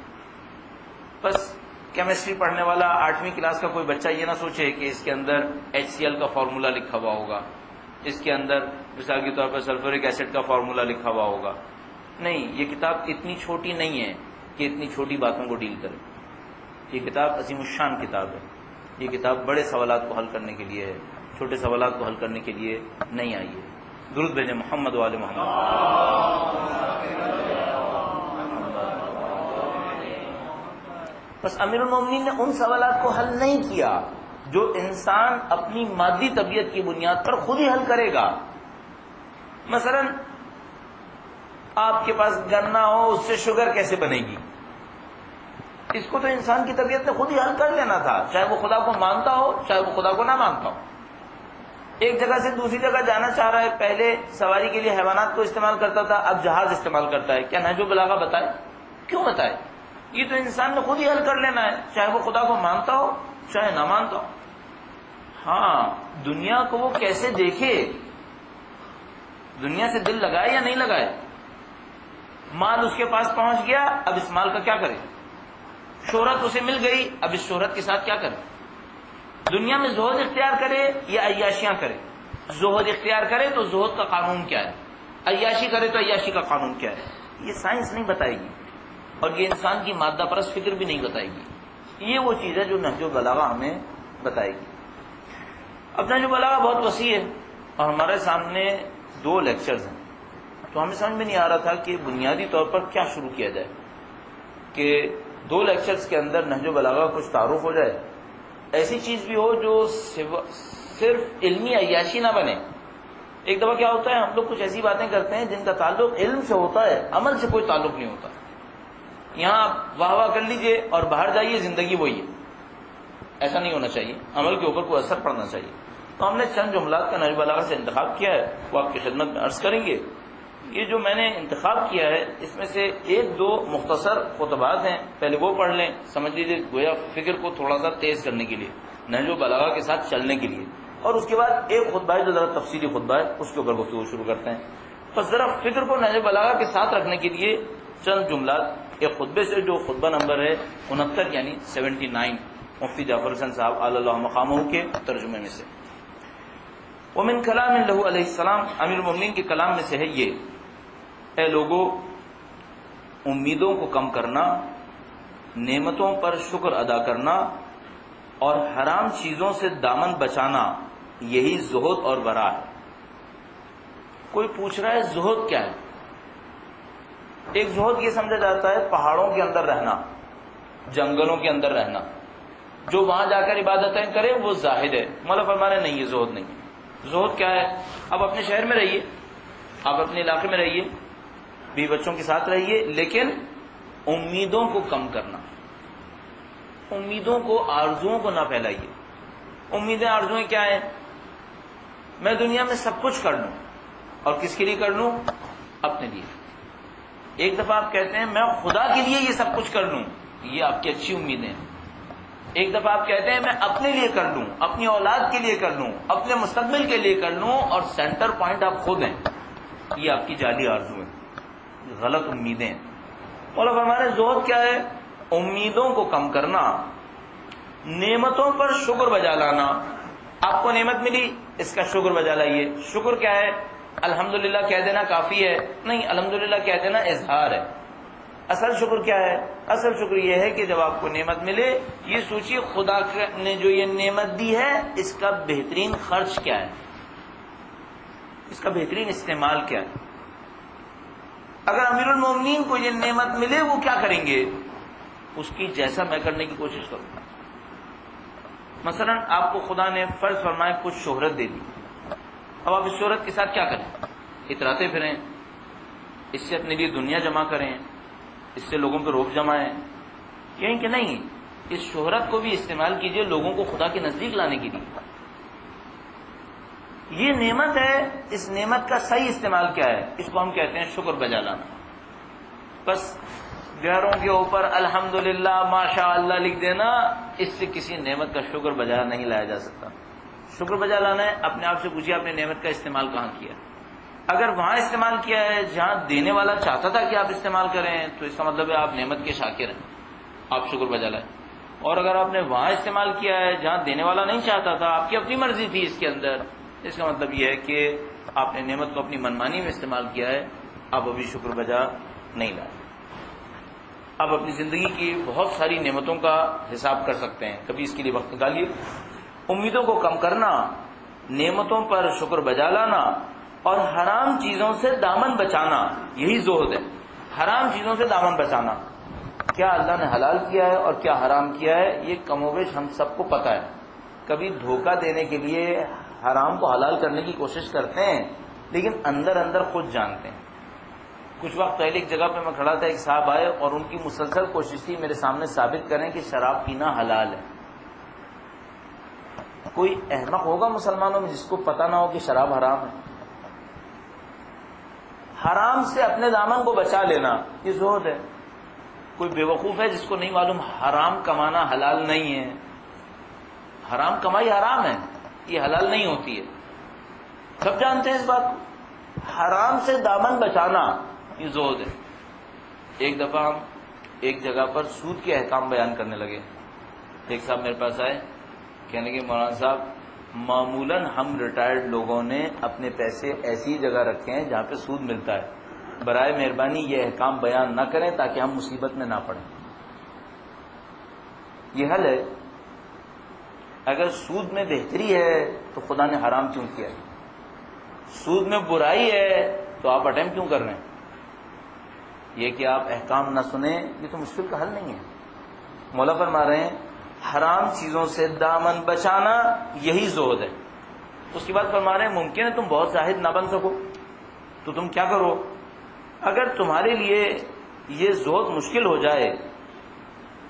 A: بس کیمسٹری پڑھنے والا 8ویں کلاس کا کوئی بچہ یہ نہ سوچے کہ اس کے اندر HCl کا فارمولا لکھا ہوا ہوگا، اس کے اندر مثال کے طور پر سلفورک ایسڈ کا فارمولا لکھا ہوا ہوگا. نہیں، یہ کتاب اتنی چھوٹی نہیں ہے کہ اتنی چھوٹی باتوں کو ڈیل کرے. یہ کتاب عظیم الشان کتاب ہے. یہ کتاب بڑے سوالات کو حل کرنے کے لیے ہے، چھوٹے سوالات کو حل کرنے کے لیے نہیں آئی ہے. درود بھیجیں محمد وآل محمد. بس امیر المومنین نے ان سوالات کو حل نہیں کیا جو انسان اپنی مادی طبیعت کی بنیاد پر خود ہی حل کرے گا. مثلا آپ کے پاس گنا ہو، اس سے شوگر کیسے بنے گی، اس کو تو انسان کی طبیعت نے خود ہی حل کر لینا تھا، چاہے وہ خدا کو مانتا ہو چاہے وہ خدا کو نہ مانتا ہو. ایک جگہ سے دوسری جگہ جانا چاہ رہا ہے، پہلے سواری کے لیے حیوانات کو استعمال کرتا تھا، اب جہاز استعمال کرتا ہے. کیا نہج البلاغہ بتائے؟ کیوں بتائے؟ یہ تو انسان نے خود ہی حل کر لینا ہے، چاہے وہ خدا کو مانتا ہو چاہے نہ مانتا ہو. ہاں، دنیا کو وہ کیسے دیکھے، دنیا سے دل لگائے یا نہیں لگائے. مال اس کے پاس پہنچ گیا، اب اس مال کا کیا کرے. شہرت اسے مل گئی، اب اس شہرت کے ساتھ کیا کرے. دنیا میں زہد اختیار کرے یا عیاشیاں کرے. زہد اختیار کرے تو زہد کا قانون کیا ہے، عیاشی کرے تو عیاشی کا قانون کیا ہے. یہ سائنس نہیں بتائے گی، اور یہ انسان کی مادہ پرست فکر بھی نہیں بتائے گی. یہ وہ چیز ہے جو نہج البلاغہ ہمیں بتائے گی. اب نہج البلاغہ بہت وسیع ہے اور ہمارے سامنے 2 لیکچرز ہیں، تو ہمیں سمجھ میں نہیں آ رہا تھا کہ بنیادی طور پر کیا شروع کیا جائے کہ 2 لیکچرز کے اندر نہج البلاغہ کچھ تعارف ہو جائے. ایسی چیز بھی ہو جو صرف علمی عیاشی نہ بنے. ایک دفعہ کیا ہوتا ہے، ہم لوگ کچھ ایسی باتیں کرتے ہیں جن کا تعلق علم سے ہوتا ہے، عمل سے کوئی تعلق نہیں ہوتا. یہاں آپ واہ واہ کر لیجئے اور باہر جائیے، زندگی وہی ہے. ایسا نہیں ہونا چاہیے، عمل کے اوپر کوئی اثر پڑنا چاہیے. تو ہم نے چند جملات کا نہج البلاغہ سے انتخاب کیا ہے، وہ آپ کی خدمت میں عرض کریں گے. یہ جو میں نے انتخاب کیا ہے اس میں سے ایک دو مختصر خطبات ہیں، پہلے وہ پڑھ لیں، سمجھ لیجیے گویا فکر کو تھوڑا سا تیز کرنے کے لیے، نہج البلاغہ کے ساتھ چلنے کے لیے، اور اس کے بعد ایک خطبہ ہے جو ذرا تفصیلی خطبہ ہے، اس کے اوپر گفتگو شروع کرتے ہیں۔ بس ذرا فکر کو نہج البلاغہ کے ساتھ رکھنے کے لیے چند جملات ایک خطبے سے، جو خطبہ نمبر ہے 69 یعنی 79 مفتی جعفر حسین صاحب علی اللہ مقامہ کے ترجمے میں سے۔ ومن کلام لہ علیہ السلام، امیر المومنین کے کلام میں سے ہے یہ: اے لوگو، امیدوں کو کم کرنا، نعمتوں پر شکر ادا کرنا اور حرام چیزوں سے دامن بچانا، یہی زہد اور ورع ہے۔ کوئی پوچھ رہا ہے زہد کیا ہے؟ ایک زہد یہ سمجھا جاتا ہے پہاڑوں کے اندر رہنا، جنگلوں کے اندر رہنا، جو وہاں جا کر عبادتیں کرے وہ زاہد ہے۔ مولا فرما رہے نہیں، یہ زہد نہیں ہے۔ زہد کیا ہے؟ آپ اپنے شہر میں رہیے، آپ اپنے علاقے میں رہیے، بیوی بچوں کے ساتھ رہیے، لیکن امیدوں کو کم کرنا، امیدوں کو، آرزوؤں کو نہ پھیلائیے۔ امیدیں، آرزویں کیا ہیں؟ میں دنیا میں سب کچھ کر لوں، اور کس کے لیے کر لوں؟ اپنے لیے۔ ایک دفعہ آپ کہتے ہیں میں خدا کے لیے یہ سب کچھ کر لوں، یہ آپ کی اچھی امیدیں ہیں۔ ایک دفعہ آپ کہتے ہیں میں اپنے لیے کر لوں، اپنی اولاد کے لیے کر لوں، اپنے مستقبل کے لیے کر لوں، اور سینٹر پوائنٹ آپ خود ہیں، یہ آپ کی جعلی آرزو ہے، غلط امیدیں ہیں۔ مولا فرما رہے زہد کیا ہے؟ امیدوں کو کم کرنا، نعمتوں پر شکر بجا لانا۔ آپ کو نعمت ملی، اس کا شکر بجا لائیے۔ شکر کیا ہے؟ الحمدللہ کہہ دینا کافی ہے؟ نہیں، الحمدللہ کہہ دینا اظہار ہے۔ اصل شکر کیا ہے؟ اصل شکر یہ ہے کہ جب آپ کو نعمت ملے، یہ سوچیے خدا نے جو یہ نعمت دی ہے اس کا بہترین خرچ کیا ہے، اس کا بہترین استعمال کیا ہے۔ اگر امیر المومنین کو یہ نعمت ملے وہ کیا کریں گے؟ اس کی جیسا میں کرنے کی کوشش کروں گا۔ مثلا آپ کو خدا نے فرض فرمائے کچھ شہرت دے دی، اب آپ اس شہرت کے ساتھ کیا کریں؟ اتراتے پھریں، اس سے اپنے لیے دنیا جمع کریں، اس سے لوگوں پہ روب جمائیں، کہیں کہ نہیں، اس شہرت کو بھی استعمال کیجئے لوگوں کو خدا کے نزدیک لانے کے لیے۔ یہ نعمت ہے، اس نعمت کا صحیح استعمال کیا ہے؟ اس کو ہم کہتے ہیں شکر بجا لانا۔ بس گھروں کے اوپر الحمدللہ ماشاء اللہ لکھ دینا، اس سے کسی نعمت کا شکر بجا نہیں لایا جا سکتا۔ شکر بجا لانا ہے، اپنے آپ سے پوچھیے آپ نے نعمت کا استعمال کہاں کیا؟ اگر وہاں استعمال کیا ہے جہاں دینے والا چاہتا تھا کہ آپ استعمال کریں، تو اس کا مطلب ہے آپ نعمت کے شاکر ہیں، آپ شکر بجا لائیں۔ اور اگر آپ نے وہاں استعمال کیا ہے جہاں دینے والا نہیں چاہتا تھا، آپ کی اپنی مرضی تھی اس کے اندر، اس کا مطلب یہ ہے کہ آپ نے نعمت کو اپنی منمانی میں استعمال کیا ہے، آپ ابھی شکر بجا نہیں لائے۔ آپ اپنی زندگی کی بہت ساری نعمتوں کا حساب کر سکتے ہیں، کبھی اس کے لیے وقت نکالیے۔ امیدوں کو کم کرنا، نعمتوں پر شکر بجا لانا اور حرام چیزوں سے دامن بچانا، یہی زہد ہے۔ حرام چیزوں سے دامن بچانا، کیا اللہ نے حلال کیا ہے اور کیا حرام کیا ہے یہ کم و بیش ہم سب کو پتہ ہے۔ کبھی دھوکہ دینے کے لیے حرام کو حلال کرنے کی کوشش کرتے ہیں، لیکن اندر اندر خود جانتے ہیں۔ کچھ وقت پہلے ایک جگہ پہ میں کھڑا تھا، ایک صاحب آئے اور ان کی مسلسل کوشش تھی میرے سامنے ثابت کریں کہ شراب پینا حلال ہے۔ کوئی احمق ہوگا مسلمانوں میں جس کو پتہ نہ ہو کہ شراب حرام ہے؟ حرام سے اپنے دامن کو بچا لینا یہ زہد ہے۔ کوئی بے وقوف ہے جس کو نہیں معلوم حرام کمانا حلال نہیں ہے، حرام کمائی حرام ہے، یہ حلال نہیں ہوتی ہے، سب جانتے ہیں اس بات کو۔ حرام سے دامن بچانا یہ زہد ہے۔ ایک دفعہ ہم ایک جگہ پر سود کے احکام بیان کرنے لگے، ایک صاحب میرے پاس آئے، کہنے کے مولانا صاحب معمولاً ہم ریٹائرڈ لوگوں نے اپنے پیسے ایسی جگہ رکھے ہیں جہاں پہ سود ملتا ہے، برائے مہربانی یہ احکام بیان نہ کریں تاکہ ہم مصیبت میں نہ پڑیں۔ یہ حل ہے؟ اگر سود میں بہتری ہے تو خدا نے حرام کیوں کیا ہے؟ سود میں برائی ہے تو آپ اٹیمپٹ کیوں کر رہے ہیں؟ یہ کہ آپ احکام نہ سنیں یہ تو مشکل کا حل نہیں ہے۔ مولا فرما رہے ہیں حرام چیزوں سے دامن بچانا یہی زہد ہے۔ اس کے بعد فرما رہے ہیں ممکن ہے تم بہت زاہد نہ بن سکو تو تم کیا کرو؟ اگر تمہارے لیے یہ زہد مشکل ہو جائے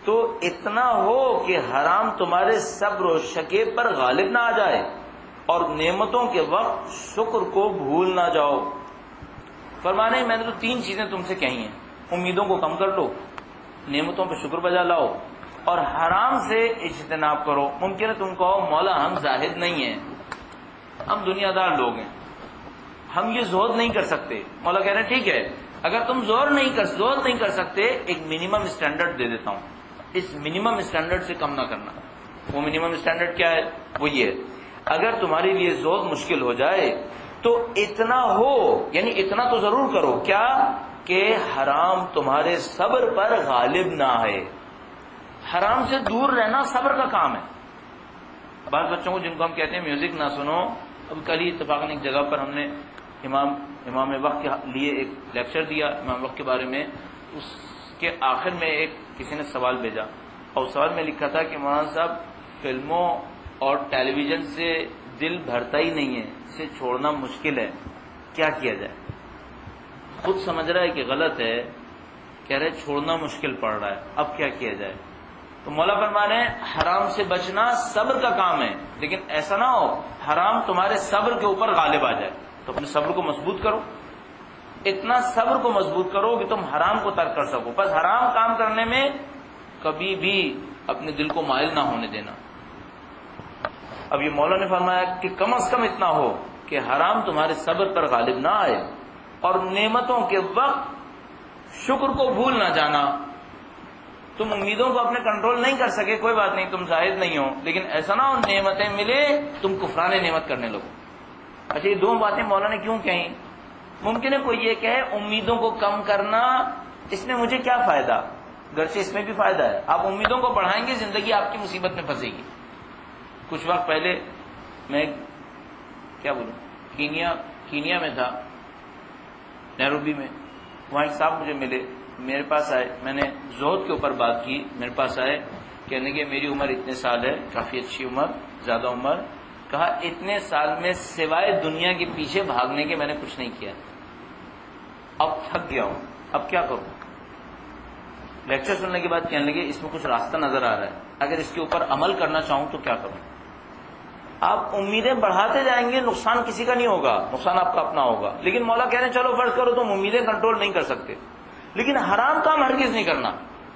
A: تو اتنا ہو کہ حرام تمہارے صبر و شکیب پر غالب نہ آ جائے اور نعمتوں کے وقت شکر کو بھول نہ جاؤ۔ فرمانے میں نے تو 3 چیزیں تم سے کہی ہیں، امیدوں کو کم کر لو، نعمتوں پہ شکر بجا لاؤ، اور حرام سے اجتناب کرو۔ ممکن ہے تم کہو مولا ہم زاہد نہیں ہیں، ہم دنیا دار لوگ ہیں، ہم یہ زہد نہیں کر سکتے۔ مولا کہہ رہے ہیں ٹھیک ہے، اگر تم زہد نہیں کر سکتے، ایک منیمم اسٹینڈرڈ دے دیتا ہوں، اس منیمم اسٹینڈرڈ سے کم نہ کرنا۔ وہ منیمم اسٹینڈرڈ کیا ہے؟ وہ یہ ہے، اگر تمہارے لیے زہد مشکل ہو جائے تو اتنا ہو، یعنی اتنا تو ضرور کرو، کیا کہ حرام تمہارے صبر پر غالب نہ آئے۔ حرام سے دور رہنا صبر کا کام ہے۔ بعض بچوں کو جن کو ہم کہتے ہیں میوزک نہ سنو، اب کل ہی اتفاقاً ایک جگہ پر ہم نے امام وقت کے لیے ایک لیکچر دیا امام وقت کے بارے میں، اس کے آخر میں کسی نے سوال بھیجا، اور سوال میں لکھا تھا کہ مولانا صاحب فلموں اور ٹیلی ویژن سے دل بھرتا ہی نہیں ہے، اسے چھوڑنا مشکل ہے، کیا کیا جائے؟ خود سمجھ رہا ہے کہ غلط ہے، کہہ رہے چھوڑنا مشکل پڑ رہا ہے، اب کیا کیا جائے؟ تو مولا فرما رہے ہیں حرام سے بچنا صبر کا کام ہے، لیکن ایسا نہ ہو حرام تمہارے صبر کے اوپر غالب آ جائے، تو اپنے صبر کو مضبوط کرو، اتنا صبر کو مضبوط کرو کہ تم حرام کو ترک کر سکو۔ بس حرام کام کرنے میں کبھی بھی اپنے دل کو مائل نہ ہونے دینا۔ اب یہ مولا نے فرمایا کہ کم از کم اتنا ہو کہ حرام تمہارے صبر پر غالب نہ آئے، اور نعمتوں کے وقت شکر کو بھول نہ جانا۔ تم امیدوں کو اپنے کنٹرول نہیں کر سکے، کوئی بات نہیں، تم زاہد نہیں ہو، لیکن ایسا نہ ہو نعمتیں ملے تم کفران نعمت کرنے لگو۔ اچھا، یہ 2 باتیں مولا نے کیوں کہیں؟ ممکن ہے کوئی یہ کہے امیدوں کو کم کرنا، اس میں مجھے کیا فائدہ؟ گرچہ اس میں بھی فائدہ ہے، آپ امیدوں کو بڑھائیں گے زندگی آپ کی مصیبت میں پھنسے گی۔ کچھ وقت پہلے میں کینیا میں تھا، نیروبی میں، وہاں ایک صاحب مجھے ملے، میرے پاس آئے، میں نے زہد کے اوپر بات کی، میرے پاس آئے، کہنے کہ میری عمر اتنے سال ہے، کافی اچھی عمر، زیادہ عمر، کہا اتنے سال میں سوائے دنیا کے پیچھے بھاگنے کے میں نے کچھ نہیں کیا، اب تھک گیا ہوں، اب کیا کروں؟ لیکچر سننے کے بعد کہنے لگے اس میں کچھ راستہ نظر آ رہا ہے، اگر اس کے اوپر عمل کرنا چاہوں تو کیا کروں؟ آپ امیدیں بڑھاتے جائیں گے، نقصان کسی کا نہیں ہوگا، نقصان آپ کا اپنا ہوگا، لیکن مولا کہہ رہے ہیں چلو فرض کرو تم امیدیں کنٹرول نہیں کر سکتے، لیکن حرام کام ہرگز نہیں کرنا۔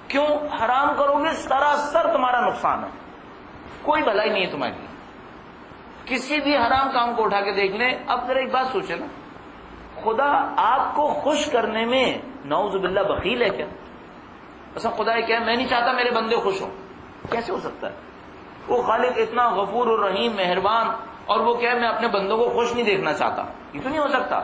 A: کیوں؟ حرام کرو گے سراسر تمہارا نقصان ہے، کوئی بھلائی نہیں ہے تمہارے لیے۔ کسی بھی حرام کام کو اٹھا کے دیکھ لیں۔ اب ذرا ایک بات سوچیں نا، خدا آپ کو خوش کرنے میں نعوذ باللہ بخیل ہے کیا؟ ایسا خدا ہے کیا میں نہیں چاہتا میرے بندے خوش ہوں؟ کیسے ہو سکتا ہے؟ وہ خالق اتنا غفور الرحیم مہربان، اور وہ کہے میں اپنے بندوں کو خوش نہیں دیکھنا چاہتا، یہ تو نہیں ہو سکتا۔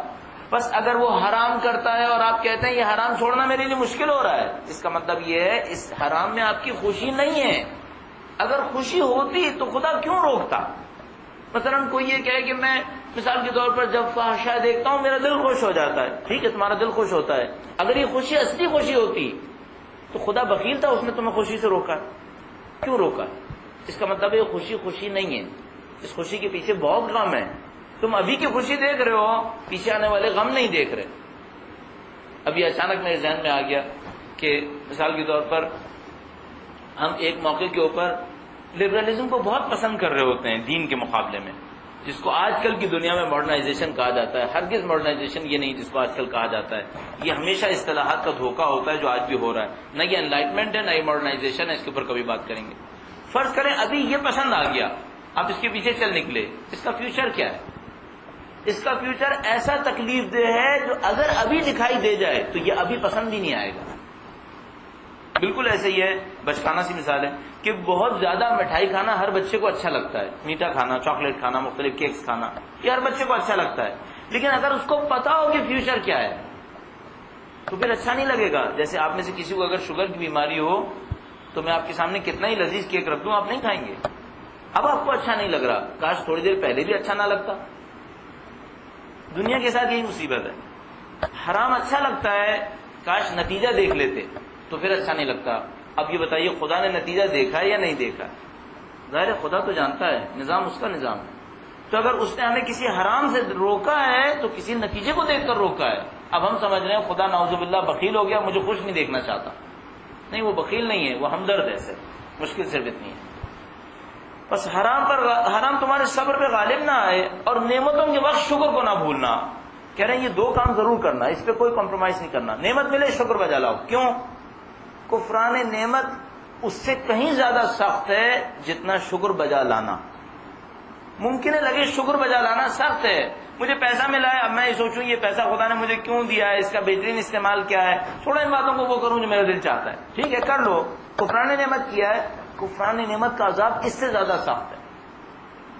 A: بس اگر وہ حرام کرتا ہے اور آپ کہتے ہیں یہ حرام چھوڑنا میرے لیے مشکل ہو رہا ہے، اس کا مطلب یہ ہے اس حرام میں آپ کی خوشی نہیں ہے۔ اگر خوشی ہوتی تو خدا کیوں روکتا؟ مثلا کوئی یہ کہے کہ میں مثال کے طور پر جب فحشا دیکھتا ہوں میرا دل خوش ہو جاتا ہے، ٹھیک ہے تمہارا دل خوش ہوتا ہے، اگر یہ خوشی اصلی خوشی ہوتی تو خدا بخیل تھا، اس نے تمہیں خوشی سے روکا، کیوں روکا؟ اس کا مطلب یہ خوشی نہیں ہے، اس خوشی کے پیچھے بہت غم ہے۔ تم ابھی کی خوشی دیکھ رہے ہو، پیچھے آنے والے غم نہیں دیکھ رہے۔ ابھی اچانک میرے ذہن میں آ گیا کہ مثال کے طور پر ہم ایک موقع کے اوپر لبرلزم کو بہت پسند کر رہے ہوتے ہیں دین کے مقابلے میں، جس کو آج کل کی دنیا میں ماڈرنائزیشن کہا جاتا ہے۔ ہرگز ماڈرنائزیشن یہ نہیں جس کو آج کل کہا جاتا ہے، یہ ہمیشہ اصطلاحات کا دھوکہ ہوتا ہے جو آج بھی ہو رہا ہے۔ نہ یہ انلائٹمنٹ ہے نہ یہ ماڈرنائزیشن ہے، اس کے اوپر کبھی بات کریں گے۔ فرض کریں ابھی یہ پسند آ گیا، آپ اس کے پیچھے چل نکلے، اس کا فیوچر کیا ہے؟ اس کا فیوچر ایسا تکلیف دہ ہے جو اگر ابھی دکھائی دے جائے تو یہ ابھی پسند بھی نہیں آئے گا۔ بالکل ایسے ہی ہے، بچکانہ سی مثال ہے کہ بہت زیادہ مٹھائی کھانا ہر بچے کو اچھا لگتا ہے، میٹھا کھانا، چاکلیٹ کھانا، مختلف کیکس کھانا، یہ ہر بچے کو اچھا لگتا ہے، لیکن اگر اس کو پتا ہو کہ فیوچر کیا ہے تو پھر اچھا نہیں لگے گا۔ جیسے آپ میں سے کسی کو اگر شوگر کی بیماری ہو تو میں آپ کے سامنے کتنا ہی لذیذ کیک رکھ دوں آپ نہیں کھائیں گے، اب آپ کو اچھا نہیں لگ رہا، کاش تھوڑی دیر پہلے بھی اچھا نہ لگتا۔ دنیا کے ساتھ یہی مصیبت ہے، حرام اچھا لگتا ہے، کاش نتیجہ دیکھ لیتے تو پھر اچھا نہیں لگتا۔ اب یہ بتائیے خدا نے نتیجہ دیکھا ہے یا نہیں دیکھا؟ ظاہر ہے خدا تو جانتا ہے، نظام اس کا نظام ہے، تو اگر اس نے ہمیں کسی حرام سے روکا ہے تو کسی نتیجے کو دیکھ کر روکا ہے۔ اب ہم سمجھ رہے ہیں خدا نعوذ باللہ بخیل ہو گیا، مجھے خوش نہیں دیکھنا چاہتا، نہیں وہ بخیل نہیں ہے، وہ ہمدرد ہے، صرف مشکل صرف اتنی ہے۔ بس حرام تمہارے صبر پہ غالب نہ آئے، اور نعمتوں کے وقت شکر کو نہ بھولنا۔ کہہ رہے ہیں یہ دو کام ضرور کرنا، اس پہ کوئی کمپرومائز نہیں کرنا. نعمت ملے شکر بجا لاؤ. کیوں؟ کفران نعمت اس سے کہیں زیادہ سخت ہے جتنا شکر بجا لانا. ممکن ہے لگے شکر بجا لانا سخت ہے، مجھے پیسہ ملا ہے، اب میں یہ سوچوں یہ پیسہ خدا نے مجھے کیوں دیا ہے، اس کا بہترین استعمال کیا ہے، تھوڑا ان باتوں کو وہ کروں جو میرا دل چاہتا ہے. ٹھیک ہے کر لو. کفران نعمت کیا ہے، کفران نعمت کا عذاب اس سے زیادہ سخت ہے.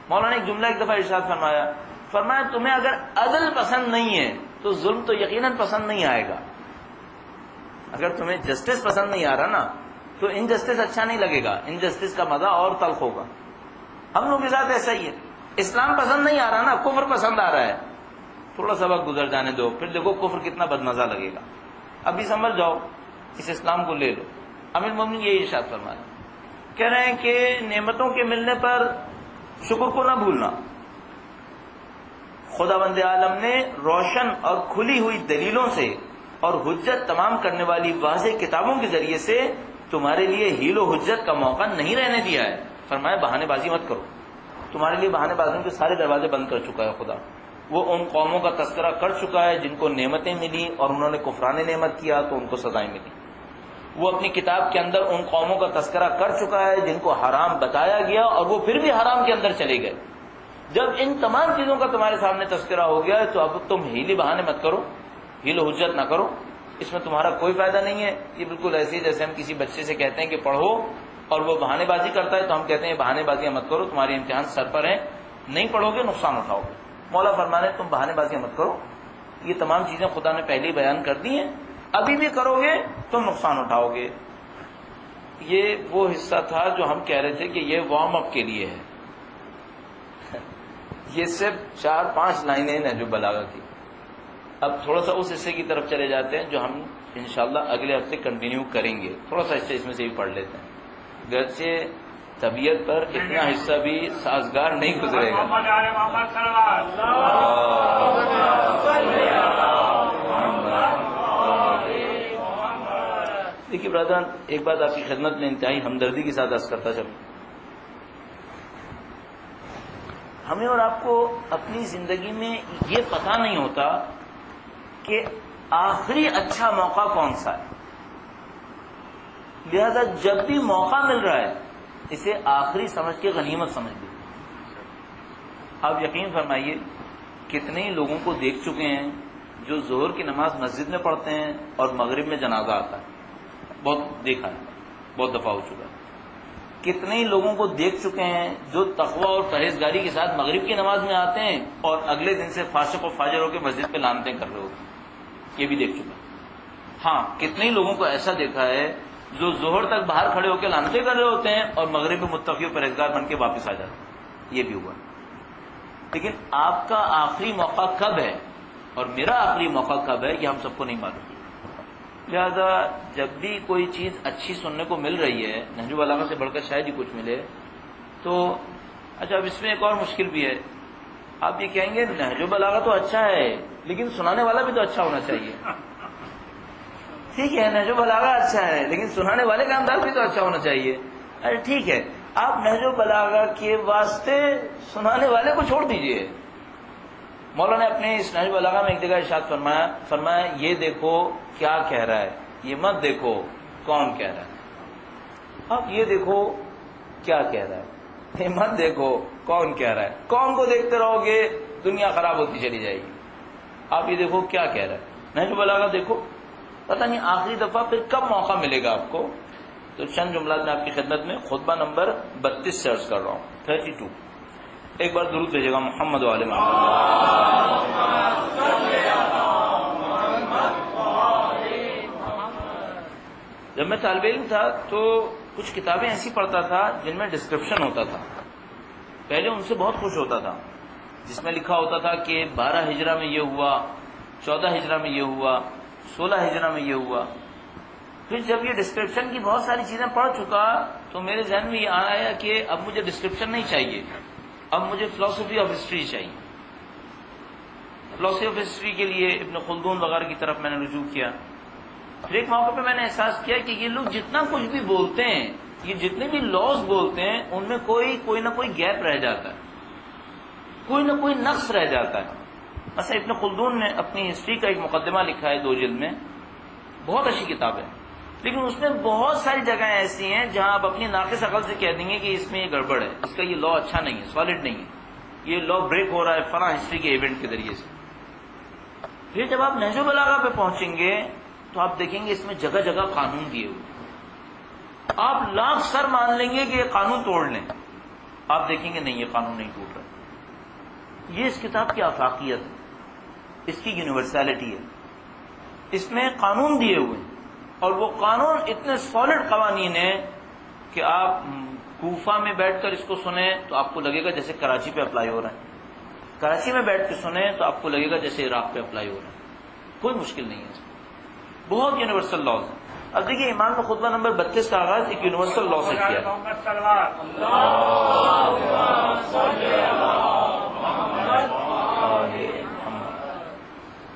A: مولانا نے ایک جملہ ایک دفعہ ارشاد فرمایا تمہیں اگر عدل پسند نہیں ہے تو ظلم تو یقیناً پسند نہیں آئے گا. اگر تمہیں جسٹس پسند نہیں آ رہا نا تو انجسٹس اچھا نہیں لگے گا، انجسٹس کا مزہ اور تلخ ہوگا. ہم لوگوں کے ساتھ ایسا ہی ہے. اسلام پسند نہیں آ رہا نا، کفر پسند آ رہا ہے، تھوڑا سا وقت گزر جانے دو، پھر دیکھو کفر کتنا بدمزہ لگے گا. ابھی سمجھ جاؤ، اس اسلام کو لے لو. امیر المومنین یہی ارشاد فرما رہے ہیں، کہہ رہے ہیں کہ نعمتوں کے ملنے پر شکر کو نہ بھولنا. خداوند عالم نے روشن اور کھلی ہوئی دلیلوں سے اور حجت تمام کرنے والی واضح کتابوں کے ذریعے سے تمہارے لیے ہیل و حجت کا موقع نہیں رہنے دیا ہے. فرمایا بہانے بازی مت کرو. تمہارے لیے بہانے بازیوں کے سارے دروازے بند کر چکا ہے خدا. وہ ان قوموں کا تذکرہ کر چکا ہے جن کو نعمتیں ملی اور انہوں نے کفران نعمت کیا تو ان کو سزائیں ملی. وہ اپنی کتاب کے اندر ان قوموں کا تذکرہ کر چکا ہے جن کو حرام بتایا گیا اور وہ پھر بھی حرام کے اندر چلے گئے. جب ان تمام چیزوں کا تمہارے سامنے تذکرہ ہو گیا ہے تو اب تم ہیلی بہانے مت کرو، ہیل و حجت نہ کرو. اس میں تمہارا کوئی فائدہ نہیں ہے. یہ بالکل ایسے ہی جیسے ہم کسی بچے سے کہتے ہیں کہ پڑھو اور وہ بہانے بازی کرتا ہے تو ہم کہتے ہیں بہانے بازیاں مت کرو، تمہاری امتحان سر پر ہیں، نہیں پڑھو گے نقصان اٹھاؤ گے. مولا فرمانے تم بہانے بازیاں مت کرو. یہ تمام چیزیں خدا نے پہلے ہی بیان کر دی ہیں، ابھی بھی کرو گے تم نقصان اٹھاؤ گے. یہ وہ حصہ تھا جو ہم کہہ رہے تھے کہ یہ وارم اپ کے لیے ہے. یہ صرف 4-5 لائنیں نہج البلاغہ کی. اب تھوڑا سا اس حصے کی طرف چلے جاتے ہیں جو ہم انشاءاللہ اگلے ہفتے کنٹینیو کریں گے. تھوڑا سا حصہ اس میں سے بھی پڑھ لیتے ہیں، گرچہ طبیعت پر اتنا حصہ بھی سازگار نہیں گزرے گا. دیکھیے برادران، ایک بات آپ کی خدمت میں انتہائی ہمدردی کے ساتھ عرض کرتا چلوں. ہمیں اور آپ کو اپنی زندگی میں یہ پتہ نہیں ہوتا کہ آخری اچھا موقع کون سا ہے. لہذا جب بھی موقع مل رہا ہے اسے آخری سمجھ کے غنیمت سمجھ لیں. آپ یقین فرمائیے کتنے ہی لوگوں کو دیکھ چکے ہیں جو ظہر کی نماز مسجد میں پڑھتے ہیں اور مغرب میں جنازہ آتا ہے. بہت دیکھا ہے، بہت دفعہ ہو چکا ہے. کتنے ہی لوگوں کو دیکھ چکے ہیں جو تقوی اور پرہیزگاری کے ساتھ مغرب کی نماز میں آتے ہیں اور اگلے دن سے فاسق و فاجر ہو کے مسجد پہ لانتیں کر رہے ہوتے ہیں. یہ بھی دیکھ چکا ہے. ہاں کتنے ہی لوگوں کو ایسا دیکھا ہے جو ظہر تک باہر کھڑے ہو کے لانتیں کر رہے ہوتے ہیں اور مغرب میں متقی و پرہیزگار بن کے واپس آ جاتے ہیں. یہ بھی ہوا. لیکن آپ کا آخری موقع کب ہے اور میرا آخری موقع کب ہے یہ ہم سب کو نہیں معلوم. لہذا جب بھی کوئی چیز اچھی سننے کو مل رہی ہے، نہج البلاغہ سے بڑھ کر شاید ہی کچھ ملے، تو اچھا اب اس میں ایک اور مشکل بھی ہے. آپ یہ کہیں گے نہج البلاغہ تو اچھا ہے لیکن سنانے والا بھی تو اچھا ہونا چاہیے. ٹھیک ہے نہج البلاغہ اچھا ہے لیکن سنانے والے کا انداز بھی تو اچھا ہونا چاہیے. ارے ٹھیک ہے آپ نہج البلاغہ کے واسطے سنانے والے کو چھوڑ دیجئے. مولانا نے اپنے اس نہج البلاغہ میں ایک جگہ ارشاد فرمایا یہ دیکھو کیا کہہ رہا ہے، یہ مت دیکھو کون کہہ رہا ہے. اب یہ دیکھو کیا کہہ رہا ہے، یہ مت دیکھو کون کہہ رہا ہے. کون کو دیکھتے رہو گے دنیا خراب ہوتی چلی جائے گی. آپ یہ دیکھو کیا کہہ رہا ہے. نہج البلاغہ دیکھو. پتہ نہیں آخری دفعہ پھر کب موقع ملے گا آپ کو. تو چند جملات میں آپ کی خدمت میں خطبہ نمبر 32 سے عرض کر رہا ہوں، 32. ایک بار درود بھیجیے گا محمد و آل محمد. جب میں طالب علم تھا تو کچھ کتابیں ایسی پڑھتا تھا جن میں ڈسکرپشن ہوتا تھا. پہلے ان سے بہت خوش ہوتا تھا، جس میں لکھا ہوتا تھا کہ 12 ہجرہ میں یہ ہوا، 14 ہجرہ میں یہ ہوا، 16 ہجرہ میں یہ ہوا. پھر جب یہ ڈسکرپشن کی بہت ساری چیزیں پڑھ چکا تو میرے ذہن میں یہ آیا کہ اب مجھے ڈسکرپشن نہیں چاہیے، اب مجھے فلسفی آف ہسٹری چاہیے. فلسفی آف ہسٹری کے لیے ابن خلدون وغیرہ کی طرف میں نے رجوع کیا. پھر ایک موقع پہ میں نے احساس کیا کہ یہ لوگ جتنا کچھ بھی بولتے ہیں، یہ جتنے بھی لاز بولتے ہیں ان میں کوئی نہ کوئی گیپ رہ جاتا ہے، کوئی نہ کوئی نقص رہ جاتا ہے. مثلا ابن خلدون نے اپنی ہسٹری کا ایک مقدمہ لکھا ہے 2 جلد میں، بہت اچھی کتاب ہے، لیکن اس میں بہت ساری جگہیں ایسی ہیں جہاں آپ اپنی ناقص عقل سے کہہ دیں گے کہ اس میں یہ گڑبڑ ہے، اس کا یہ لا اچھا نہیں ہے، سالڈ نہیں ہے، یہ لا بریک ہو رہا ہے فلاں ہسٹری کے ایونٹ کے ذریعے سے۔ پھر جب آپ نہج البلاغہ پہ پہنچیں گے تو آپ دیکھیں گے اس میں جگہ جگہ قانون دیے ہوئے، آپ لاکھ سر مان لیں گے کہ یہ قانون توڑ لیں، آپ دیکھیں گے نہیں، یہ قانون نہیں ٹوٹ رہا۔ یہ اس کتاب کی آفاقیت ہے، اس کی یونیورسلٹی ہے، اس میں قانون دیے ہوئے ہیں، اور وہ قانون اتنے سالڈ قوانین ہیں کہ آپ کوفہ میں بیٹھ کر اس کو سنیں تو آپ کو لگے گا جیسے کراچی پہ اپلائی ہو رہا ہے، کراچی میں بیٹھ کے سنیں تو آپ کو لگے گا جیسے عراق پہ اپلائی ہو رہا ہے، کوئی مشکل نہیں ہے اس میں، بہت یونیورسل لاز ہیں۔ اب دیکھیے امام نے خطبہ نمبر 32 کا آغاز ایک یونیورسل لا سے کیا۔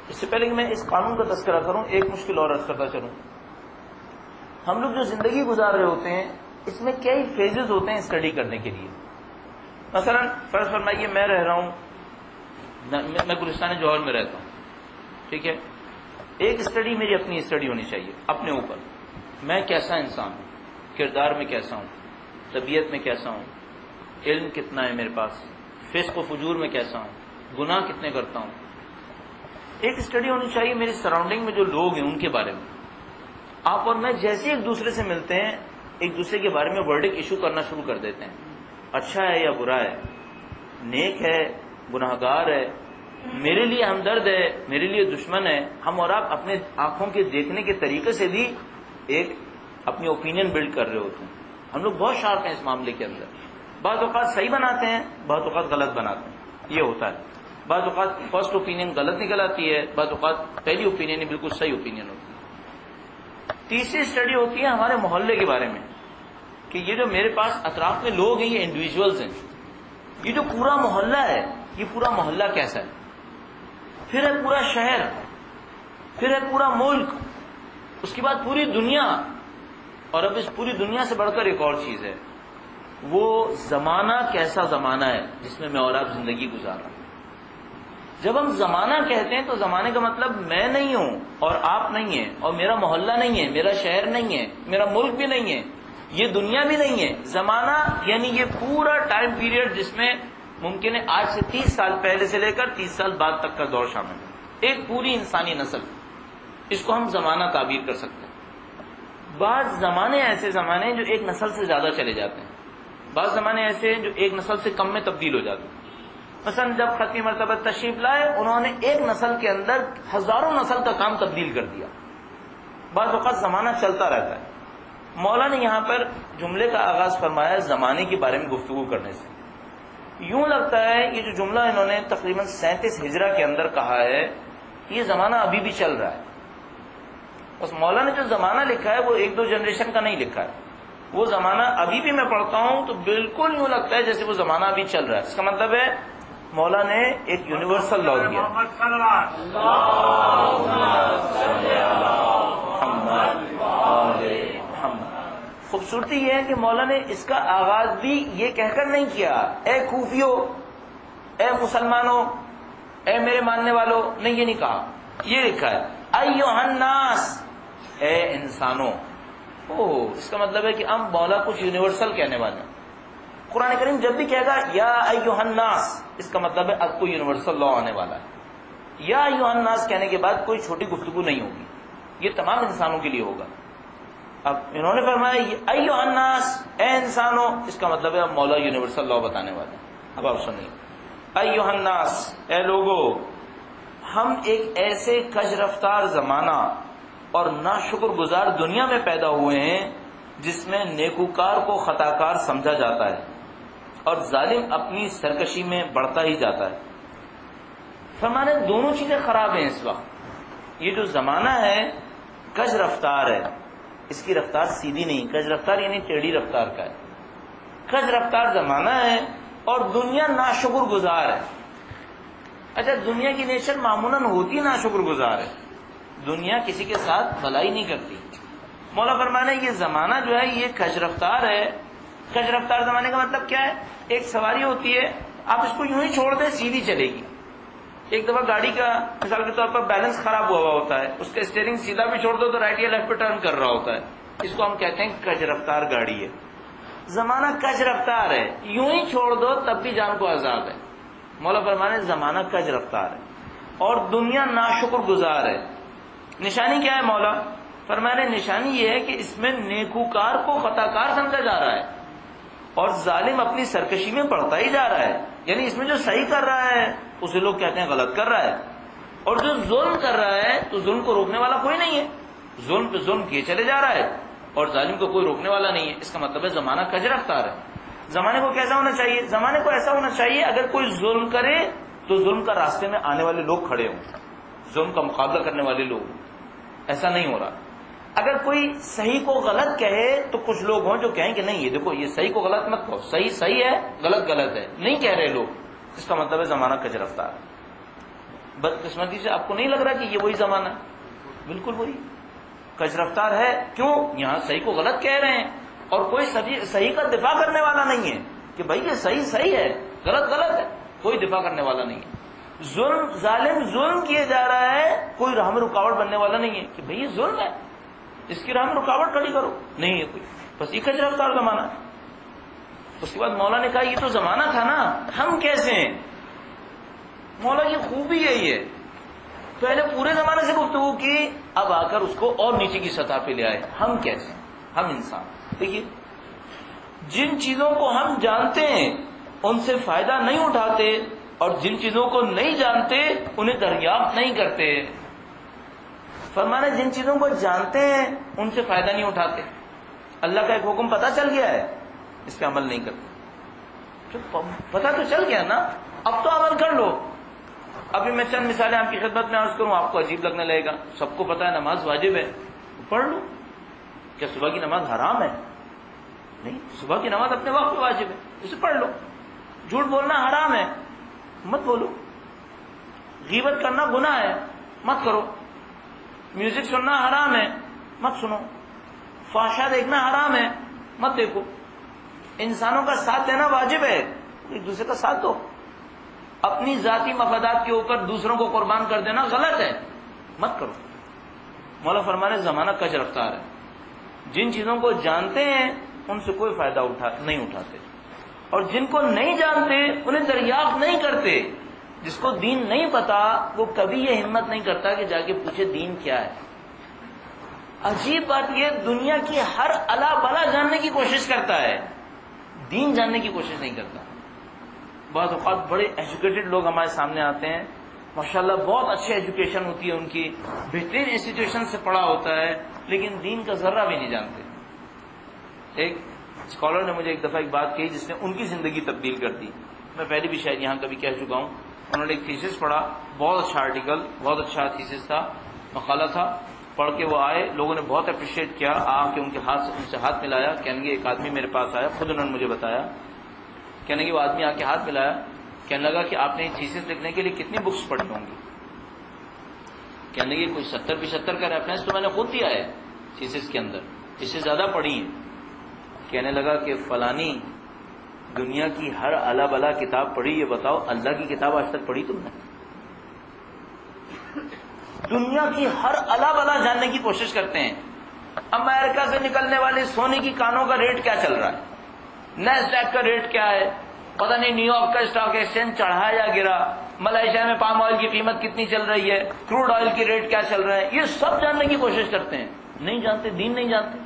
A: اس سے پہلے کہ میں اس قانون کا تذکرہ کروں، ایک مشکل اور عرض کرتا چلوں۔ ہم لوگ جو زندگی گزار رہے ہوتے ہیں اس میں کئی فیزز ہوتے ہیں اسٹڈی کرنے کے لیے۔ مثلا فرض فرمائیے میں رہ رہا ہوں، میں گلستان جوہر میں رہتا ہوں، ٹھیک ہے، ایک اسٹڈی میری اپنی اسٹڈی ہونی چاہیے اپنے اوپر، میں کیسا انسان ہوں، کردار میں کیسا ہوں، طبیعت میں کیسا ہوں، علم کتنا ہے میرے پاس، فسق و فجور میں کیسا ہوں، گناہ کتنے کرتا ہوں۔ ایک اسٹڈی ہونی چاہیے میری سراؤنڈنگ میں جو لوگ ہیں ان کے بارے میں۔ آپ اور میں جیسے ایک دوسرے سے ملتے ہیں ایک دوسرے کے بارے میں ورڈک ایشو کرنا شروع کر دیتے ہیں، اچھا ہے یا برا ہے، نیک ہے گناہ گار ہے، میرے لیے ہمدرد ہے میرے لیے دشمن ہے۔ ہم اور آپ اپنے آنکھوں کے دیکھنے کے طریقے سے بھی ایک اپنی اوپینین بلڈ کر رہے ہوتے ہیں۔ ہم لوگ بہت شارپ ہیں اس معاملے کے اندر، بعض اوقات صحیح بناتے ہیں بعض اوقات غلط بناتے ہیں، یہ ہوتا ہے، بعض اوقات فرسٹ اوپینین غلط نکل آتی ہے، بعض اوقات پہلی اوپینین بالکل صحیح اوپینین ہوتی ہے۔ تیسری اسٹڈی ہوتی ہے ہمارے محلے کے بارے میں، کہ یہ جو میرے پاس اطراف میں لوگ ہیں یہ انڈیویجولز ہیں، یہ جو پورا محلہ ہے یہ پورا محلہ کیسا ہے، پھر ہے پورا شہر، پھر ہے پورا ملک، اس کے بعد پوری دنیا، اور اب اس پوری دنیا سے بڑھ کر ایک اور چیز ہے، وہ زمانہ کیسا زمانہ ہے جس میں اور آپ زندگی گزار رہے ہیں۔ جب ہم زمانہ کہتے ہیں تو زمانے کا مطلب میں نہیں ہوں اور آپ نہیں ہیں، اور میرا محلہ نہیں ہے، میرا شہر نہیں ہے، میرا ملک بھی نہیں ہے، یہ دنیا بھی نہیں ہے۔ زمانہ یعنی یہ پورا ٹائم پیریڈ جس میں ممکن ہے آج سے 30 سال پہلے سے لے کر 30 سال بعد تک کا دور شامل ہے، ایک پوری انسانی نسل، اس کو ہم زمانہ تعبیر کر سکتے ہیں۔ بعض زمانے ایسے زمانے ہیں جو ایک نسل سے زیادہ چلے جاتے ہیں، بعض زمانے ایسے ہیں جو ایک نسل سے کم میں تبدیل ہو جاتے ہیں۔ مثلا جب ختمی مرتبہ تشریف لائے انہوں نے ایک نسل کے اندر ہزاروں نسل کا کام تبدیل کر دیا۔ بعض اوقات زمانہ چلتا رہتا ہے۔ مولا نے یہاں پر جملے کا آغاز فرمایا زمانے کے بارے میں گفتگو کرنے سے، یوں لگتا ہے یہ جو جملہ انہوں نے تقریباً 37 ہجرہ کے اندر کہا ہے یہ زمانہ ابھی بھی چل رہا ہے۔ بس مولا نے جو زمانہ لکھا ہے وہ 1-2 جنریشن کا نہیں لکھا ہے، وہ زمانہ ابھی بھی میں پڑھتا ہوں تو بالکل یوں لگتا ہے جیسے وہ زمانہ ابھی چل رہا ہے۔ اس کا مطلب ہے مولا نے ایک یونیورسل لا دیا۔ خوبصورتی یہ ہے کہ مولا نے اس کا آغاز بھی یہ کہہ کر نہیں کیا اے کوفیو، اے مسلمانوں، اے میرے ماننے والوں، نہیں یہ نہیں کہا، یہ لکھا ہے ایھا الناس، اے انسانوں۔ اس کا مطلب ہے کہ اب مولا کچھ یونیورسل کہنے والے ہیں۔ قرآن کریم جب بھی کہے گا یا ایھا الناس، اس کا مطلب ہے اب کوئی یونیورسل لا آنے والا ہے۔ یا ایھا الناس کہنے کے بعد کوئی چھوٹی گفتگو نہیں ہوگی، یہ تمام انسانوں کے لیے ہوگا۔ اب انہوں نے فرمایا ایھا الناس، اے انسانوں، اس کا مطلب ہے اب مولا یونیورسل لا بتانے والے ہیں۔ اب آپ سنیے، ایھا الناس، اے لوگو، ہم ایک ایسے کج رفتار زمانہ اور ناشکر گزار دنیا میں پیدا ہوئے ہیں جس میں نیکوکار کو خطا کار سمجھا جاتا ہے اور ظالم اپنی سرکشی میں بڑھتا ہی جاتا ہے۔ فرمانے دونوں چیزیں خراب ہیں اس وقت۔ یہ جو زمانہ ہے کج رفتار ہے، اس کی رفتار سیدھی نہیں، کج رفتار یعنی ٹیڑھی رفتار کا ہے، کج رفتار زمانہ ہے، اور دنیا ناشکر گزار ہے۔ اچھا دنیا کی نیچر معمولاً ہوتی ناشکر گزار ہے، دنیا کسی کے ساتھ بھلائی نہیں کرتی۔ مولا فرمانے یہ زمانہ جو ہے یہ کج رفتار ہے۔ کج رفتار زمانے کا مطلب کیا ہے؟ ایک سواری ہوتی ہے، آپ اس کو یوں ہی چھوڑ دیں سیدھی چلے گی، ایک دفعہ گاڑی کا مثال کے طور پر بیلنس خراب ہوا ہوتا ہے، اس کا اسٹیئرنگ سیدھا بھی چھوڑ دو تو رائٹ یا لیفٹ پہ ٹرن کر رہا ہوتا ہے، اس کو ہم کہتے ہیں کج رفتار گاڑی ہے۔ زمانہ کج رفتار ہے، یوں ہی چھوڑ دو تب بھی جان کو عذاب ہے۔ مولا فرمانے زمانہ کج رفتار ہے اور دنیا ناشکر گزار ہے۔ نشانی کیا ہے مولا فرمانے؟ نشانی یہ ہے کہ اس میں نیکوکار کو خطا کار سمجھا جا رہا ہے اور ظالم اپنی سرکشی میں پڑتا ہی جا رہا ہے، یعنی اس میں جو صحیح کر رہا ہے اسے لوگ کہتے ہیں غلط کر رہا ہے، اور جو ظلم کر رہا ہے تو ظلم کو روکنے والا کوئی نہیں ہے، ظلم پہ ظلم کیے چلے جا رہا ہے اور ظالم کو کوئی روکنے والا نہیں ہے۔ اس کا مطلب ہے زمانہ کج رفتار ہے۔ زمانے کو کیسا ہونا چاہیے؟ زمانے کو ایسا ہونا چاہیے اگر کوئی ظلم کرے تو ظلم کا راستے میں آنے والے لوگ کھڑے ہوں، ظلم کا مقابلہ کرنے والے لوگ۔ ایسا نہیں ہو رہا۔ اگر کوئی صحیح کو غلط کہے تو کچھ لوگ ہوں جو کہیں کہ نہیں یہ دیکھو یہ صحیح کو غلط مت کہو، صحیح صحیح ہے غلط غلط ہے، نہیں کہہ رہے لوگ، اس کا مطلب ہے زمانہ کج رفتار ہے۔ بدقسمتی سے آپ کو نہیں لگ رہا کہ یہ وہی زمانہ ہے؟ بالکل وہی کج رفتار ہے۔ کیوں؟ یہاں صحیح کو غلط کہہ رہے ہیں اور کوئی صحیح کا دفاع کرنے والا نہیں ہے کہ بھائی یہ صحیح صحیح ہے غلط غلط ہے، کوئی دفاع کرنے والا نہیں ہے۔ ظالم ظلم کیے جا رہا ہے، کوئی راہ میں رکاوٹ بننے والا نہیں ہے کہ بھائی یہ ظلم ہے اس کی راہ میں رکاوٹ کھڑی کرو، نہیں ہے کوئی، بس یہ کج رفتار زمانہ ہے۔ اس کے بعد مولا نے کہا یہ تو زمانہ تھا نا، ہم کیسے ہیں؟ مولا کی خوبی یہی ہے، پہلے پورے زمانے سے گفتگو کی، اب آ کر اس کو اور نیچے کی سطح پہ لے آئے، ہم کیسے ہیں؟ ہم انسان۔ دیکھیے جن چیزوں کو ہم جانتے ہیں ان سے فائدہ نہیں اٹھاتے اور جن چیزوں کو نہیں جانتے انہیں دریافت نہیں کرتے۔ فرمانے جن چیزوں کو جانتے ہیں ان سے فائدہ نہیں اٹھاتے، اللہ کا ایک حکم پتہ چل گیا ہے اس پہ عمل نہیں کرتے، پتہ تو چل گیا نا، اب تو عمل کر لو۔ ابھی میں چند مثالیں آپ کی خدمت میں عرض کروں، آپ کو عجیب لگنے لگے گا، سب کو پتہ ہے نماز واجب ہے، پڑھ لو۔ کیا صبح کی نماز حرام ہے؟ نہیں، صبح کی نماز اپنے وقت پہ واجب ہے، اسے پڑھ لو۔ جھوٹ بولنا حرام ہے، مت بولو۔ غیبت کرنا گناہ ہے، مت کرو۔ میوزک سننا حرام ہے، مت سنو۔ فحشا دیکھنا حرام ہے، مت دیکھو۔ انسانوں کا ساتھ دینا واجب ہے، ایک دوسرے کا ساتھ دو۔ اپنی ذاتی مفادات کے اوپر دوسروں کو قربان کر دینا غلط ہے، مت کرو۔ مولا فرمانے زمانہ کج رفتار ہے، جن چیزوں کو جانتے ہیں ان سے کوئی فائدہ نہیں اٹھاتے اور جن کو نہیں جانتے انہیں دریافت نہیں کرتے۔ جس کو دین نہیں پتا وہ کبھی یہ ہمت نہیں کرتا کہ جا کے پوچھے دین کیا ہے۔ عجیب بات یہ دنیا کی ہر الا بلا جاننے کی کوشش کرتا ہے، دین جاننے کی کوشش نہیں کرتا۔ بعض اوقات بڑے ایجوکیٹڈ لوگ ہمارے سامنے آتے ہیں، ماشاءاللہ بہت اچھی ایجوکیشن ہوتی ہے ان کی، بہترین انسٹیٹیوشن سے پڑھا ہوتا ہے، لیکن دین کا ذرہ بھی نہیں جانتے۔ ایک اسکالر نے مجھے ایک دفعہ ایک بات کہی جس نے ان کی زندگی تبدیل کر دی، میں پہلے بھی شاید یہاں کبھی کہہ چکا ہوں۔ انہوں نے ایک تھیسس پڑھا، بہت اچھا آرٹیکل، بہت اچھا تھیسس تھا، مقالہ تھا، پڑھ کے وہ آئے، لوگوں نے بہت اپریشیٹ کیا، آ کے ان سے ہاتھ ملایا، کہنے گے ایک آدمی میرے پاس آیا، خود انہوں نے مجھے بتایا، کہنے کہ وہ آدمی آ کے ہاتھ ملایا، کہنے لگا کہ آپ نے تھیسس لکھنے کے لیے کتنی بکس پڑھی ہوں گی؟ کہنے کہ کوئی 70-75 کا ریفرنس تو میں نے خود دیا ہے تھیسس کے اندر، اس سے زیادہ پڑھی ہیں۔ کہنے لگا کہ فلانی دنیا کی ہر الا بلا کتاب پڑھی، یہ بتاؤ اللہ کی کتاب آج تک پڑھی تم نے؟ دنیا کی ہر الا بلا جاننے کی کوشش کرتے ہیں۔ امریکہ سے نکلنے والے سونے کی کانوں کا ریٹ کیا چل رہا ہے، نیسڈیک کا ریٹ کیا ہے، پتہ نہیں نیو یارک کا اسٹاک ایکسچینج چڑھا یا گرا، ملائیشیا میں پام آئل کی قیمت کتنی چل رہی ہے، کروڈ آئل کی ریٹ کیا چل رہا ہے، یہ سب جاننے کی کوشش کرتے ہیں۔ نہیں جانتے، دین نہیں جانتے۔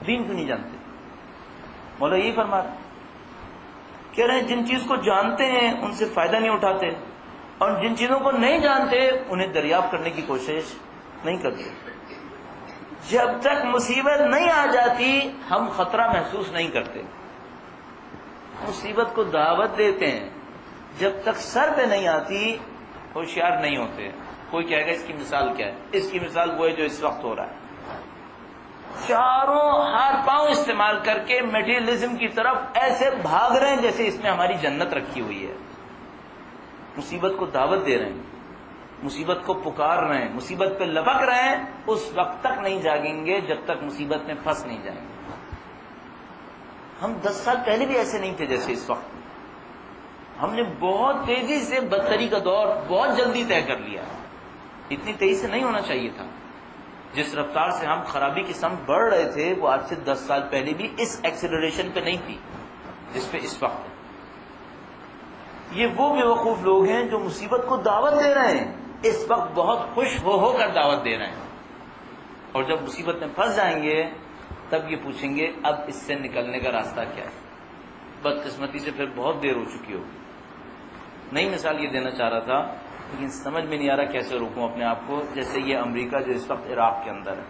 A: دین کیوں نہیں جانتے؟ مولا یہی فرما رہے، کہہ رہے ہیں جن چیز کو جانتے ہیں ان سے فائدہ نہیں اٹھاتے اور جن چیزوں کو نہیں جانتے انہیں دریافت کرنے کی کوشش نہیں کرتے۔ جب تک مصیبت نہیں آ جاتی ہم خطرہ محسوس نہیں کرتے، مصیبت کو دعوت دیتے ہیں، جب تک سر پہ نہیں آتی ہوشیار نہیں ہوتے۔ کوئی کہے گا اس کی مثال کیا ہے؟ اس کی مثال وہ ہے جو اس وقت ہو رہا ہے، چاروں ہاتھ پاؤں استعمال کر کے میٹیریلزم کی طرف ایسے بھاگ رہے ہیں جیسے اس میں ہماری جنت رکھی ہوئی ہے۔ مصیبت کو دعوت دے رہے ہیں، مصیبت کو پکار رہے ہیں، مصیبت پہ لپک رہے ہیں، اس وقت تک نہیں جاگیں گے جب تک مصیبت میں پھنس نہیں جائیں گے۔ ہم 10 سال پہلے بھی ایسے نہیں تھے جیسے اس وقت، ہم نے بہت تیزی سے بدتری کا دور بہت جلدی طے کر لیا ہے. اتنی تیزی سے نہیں ہونا چاہیے تھا. جس رفتار سے ہم خرابی کی سمت بڑھ رہے تھے وہ آج سے 10 سال پہلے بھی اس ایکسیلریشن پہ نہیں تھی جس پہ اس وقت ہے. یہ وہ بیوقوف لوگ ہیں جو مصیبت کو دعوت دے رہے ہیں، اس وقت بہت خوش ہو کر دعوت دے رہے ہیں، اور جب مصیبت میں پھنس جائیں گے تب یہ پوچھیں گے اب اس سے نکلنے کا راستہ کیا ہے. بدقسمتی سے پھر بہت دیر ہو چکی ہوگی. نئی مثال یہ دینا چاہ رہا تھا لیکن سمجھ میں نہیں آ رہا کیسے روکوں اپنے آپ کو. جیسے یہ امریکہ جو اس وقت عراق کے اندر ہے،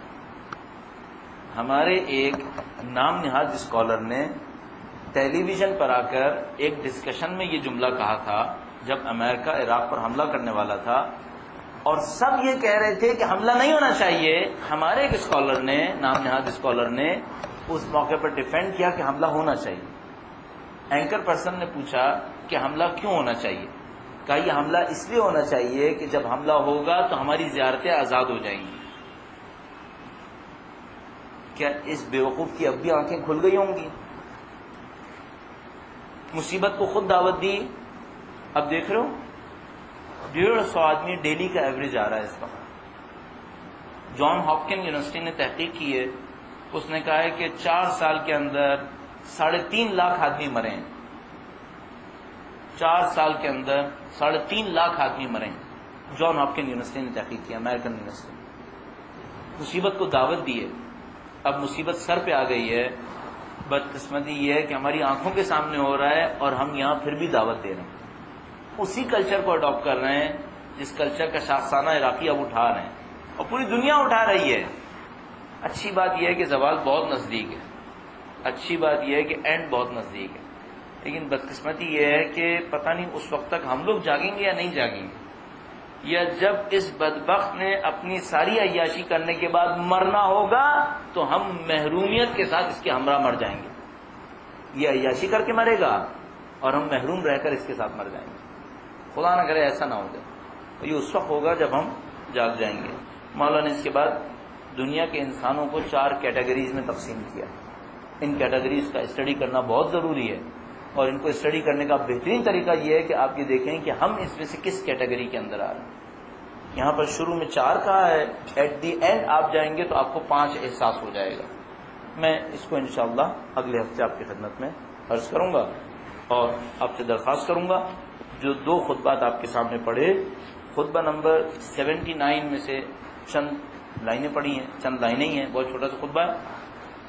A: ہمارے ایک نام نہاد اسکالر نے ٹیلی ویژن پر آ کر ایک ڈسکشن میں یہ جملہ کہا تھا جب امریکہ عراق پر حملہ کرنے والا تھا اور سب یہ کہہ رہے تھے کہ حملہ نہیں ہونا چاہیے. ہمارے ایک اسکالر نے، نام نہاد اسکالر نے اس موقع پر ڈیفینڈ کیا کہ حملہ ہونا چاہیے. اینکر پرسن نے پوچھا کہ حملہ کیوں ہونا چاہیے؟ کہا یہ حملہ اس لیے ہونا چاہیے کہ جب حملہ ہوگا تو ہماری زیارتیں آزاد ہو جائیں گی. کیا اس بیوقوف کی اب بھی آنکھیں کھل گئی ہوں گی؟ مصیبت کو خود دعوت دی. اب دیکھ رہے ہو 150 آدمی ڈیلی کا ایوریج آ رہا ہے اس وقت. جان ہاپکن یونیورسٹی نے تحقیق کی ہے، اس نے کہا ہے کہ 4 سال کے اندر 3.5 لاکھ آدمی مرے ہیں. 4 سال کے اندر 3.5 لاکھ آدمی مرے ہیں. جان ہاپکن یونیورسٹی نے تحقیق کیا، امریکن یونیورسٹی. مصیبت کو دعوت دی ہے. اب مصیبت سر پہ آ گئی ہے. بدقسمتی یہ ہے کہ ہماری آنکھوں کے سامنے ہو رہا ہے اور ہم یہاں پھر بھی دعوت دے رہے ہیں. اسی کلچر کو اڈاپٹ کر رہے ہیں جس کلچر کا شاخسانہ عراقی اب اٹھا رہے ہیں اور پوری دنیا اٹھا رہی ہے. اچھی بات یہ ہے کہ زوال بہت نزدیک ہے. اچھی بات یہ ہے کہ اینڈ بہت نزدیک ہے. لیکن بدقسمتی یہ ہے کہ پتہ نہیں اس وقت تک ہم لوگ جاگیں گے یا نہیں جاگیں گے، یا جب اس بدبخت نے اپنی ساری عیاشی کرنے کے بعد مرنا ہوگا تو ہم محرومیت کے ساتھ اس کے ہمراہ مر جائیں گے. یہ عیاشی کر کے مرے گا اور ہم محروم رہ کر اس کے ساتھ مر جائیں گے. خدا نہ کرے ایسا نہ ہو جائے. یہ اس وقت ہوگا جب ہم جاگ جائیں گے. مولا نے اس کے بعد دنیا کے انسانوں کو 4 کیٹیگریز میں تقسیم کیا. ان کیٹیگریز کا اسٹڈی کرنا بہت ضروری ہے، اور ان کو اسٹڈی کرنے کا بہترین طریقہ یہ ہے کہ آپ یہ دیکھیں کہ ہم اس میں سے کس کیٹیگری کے اندر آ رہے ہیں. یہاں پر شروع میں 4 کہا ہے، ایٹ دی اینڈ آپ جائیں گے تو آپ کو 5 احساس ہو جائے گا. میں اس کو انشاءاللہ اگلے ہفتے آپ کی خدمت میں عرض کروں گا اور آپ سے درخواست کروں گا جو 2 خطبات آپ کے سامنے پڑھے، خطبہ نمبر 79 میں سے چند لائنیں پڑھی ہیں، چند لائنیں ہی ہیں، بہت چھوٹا سا خطبہ ہے.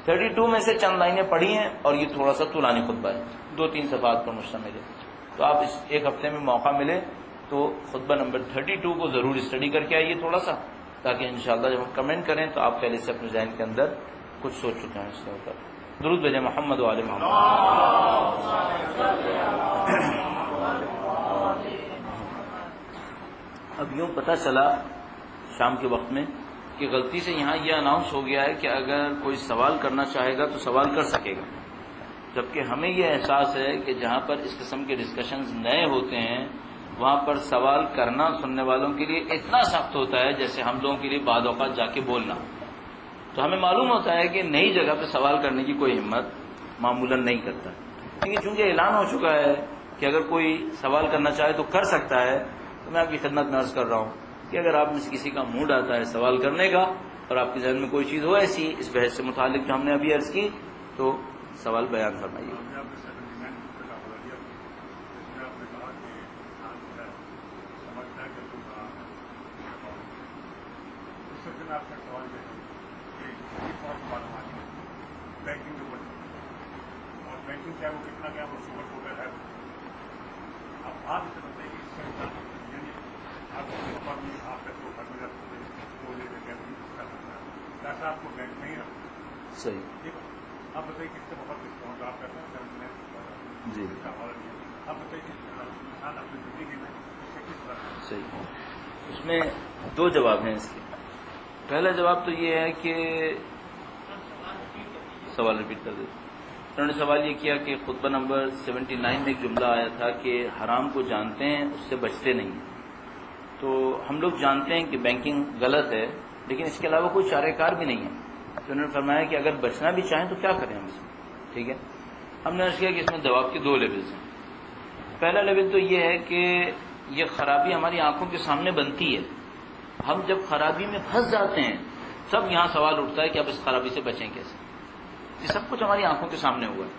A: 32 میں سے چند لائنیں پڑھی ہیں اور یہ تھوڑا سا طولانی خطبہ ہے، 2-3 صفحات پر مشتمل ہے. تو آپ اس ایک ہفتے میں موقع ملے تو خطبہ نمبر 32 کو ضرور اسٹڈی کر کے آئیے تھوڑا سا، تاکہ انشاءاللہ جب ہم کمنٹ کریں تو آپ پہلے سے اپنے ذہن کے اندر کچھ سوچ چکے ہیں اس کے اوپر. درود بھیجیں محمد و آل محمد. اب یوں پتہ چلا شام کے وقت میں کہ غلطی سے یہاں یہ اناؤنس ہو گیا ہے کہ اگر کوئی سوال کرنا چاہے گا تو سوال کر سکے گا، جبکہ ہمیں یہ احساس ہے کہ جہاں پر اس قسم کے ڈسکشنز نئے ہوتے ہیں وہاں پر سوال کرنا سننے والوں کے لیے اتنا سخت ہوتا ہے جیسے ہم لوگوں کے لیے بعض اوقات جا کے بولنا. تو ہمیں معلوم ہوتا ہے کہ نئی جگہ پہ سوال کرنے کی کوئی ہمت معمولاً نہیں کرتا. لیکن چونکہ اعلان ہو چکا ہے کہ اگر کوئی سوال کرنا چاہے تو کر سکتا ہے، تو میں آپ کی خدمت میں عرض کر رہا ہوں کہ اگر آپ میں سے کسی کا موڈ آتا ہے سوال کرنے کا اور آپ کے ذہن میں کوئی چیز ہو ایسی اس بحث سے متعلق جو ہم نے ابھی عرض کی تو سوال بیان فرمائیے. صحیح.
B: آپ بتائیے کس سے بہت ڈسکاؤنٹ آپ کرتے ہیں
A: جی
B: آپ بتائیے انسان اپنی زندگی میں اس سے کس طرح.
A: صحیح. اس میں 2 جواب ہیں اس کے. پہلا جواب تو یہ ہے کہ سوال ریپیٹ کر دیتے. انہوں نے سوال یہ کیا کہ خطبہ نمبر 79 میں ایک جملہ آیا تھا کہ حرام کو جانتے ہیں اس سے بچتے نہیں. تو ہم لوگ جانتے ہیں کہ بینکنگ غلط ہے لیکن اس کے علاوہ کوئی چارہ کار بھی نہیں ہے. تو انہوں نے فرمایا کہ اگر بچنا بھی چاہیں تو کیا کریں ہم اس میں. ٹھیک ہے. ہم نے عرض کیا کہ اس میں جواب کے 2 لیولز ہیں. پہلا لیول تو یہ ہے کہ یہ خرابی ہماری آنکھوں کے سامنے بنتی ہے. ہم جب خرابی میں پھنس جاتے ہیں تب یہاں سوال اٹھتا ہے کہ اب اس خرابی سے بچیں کیسے. یہ سب کچھ ہماری آنکھوں کے سامنے ہوا ہے.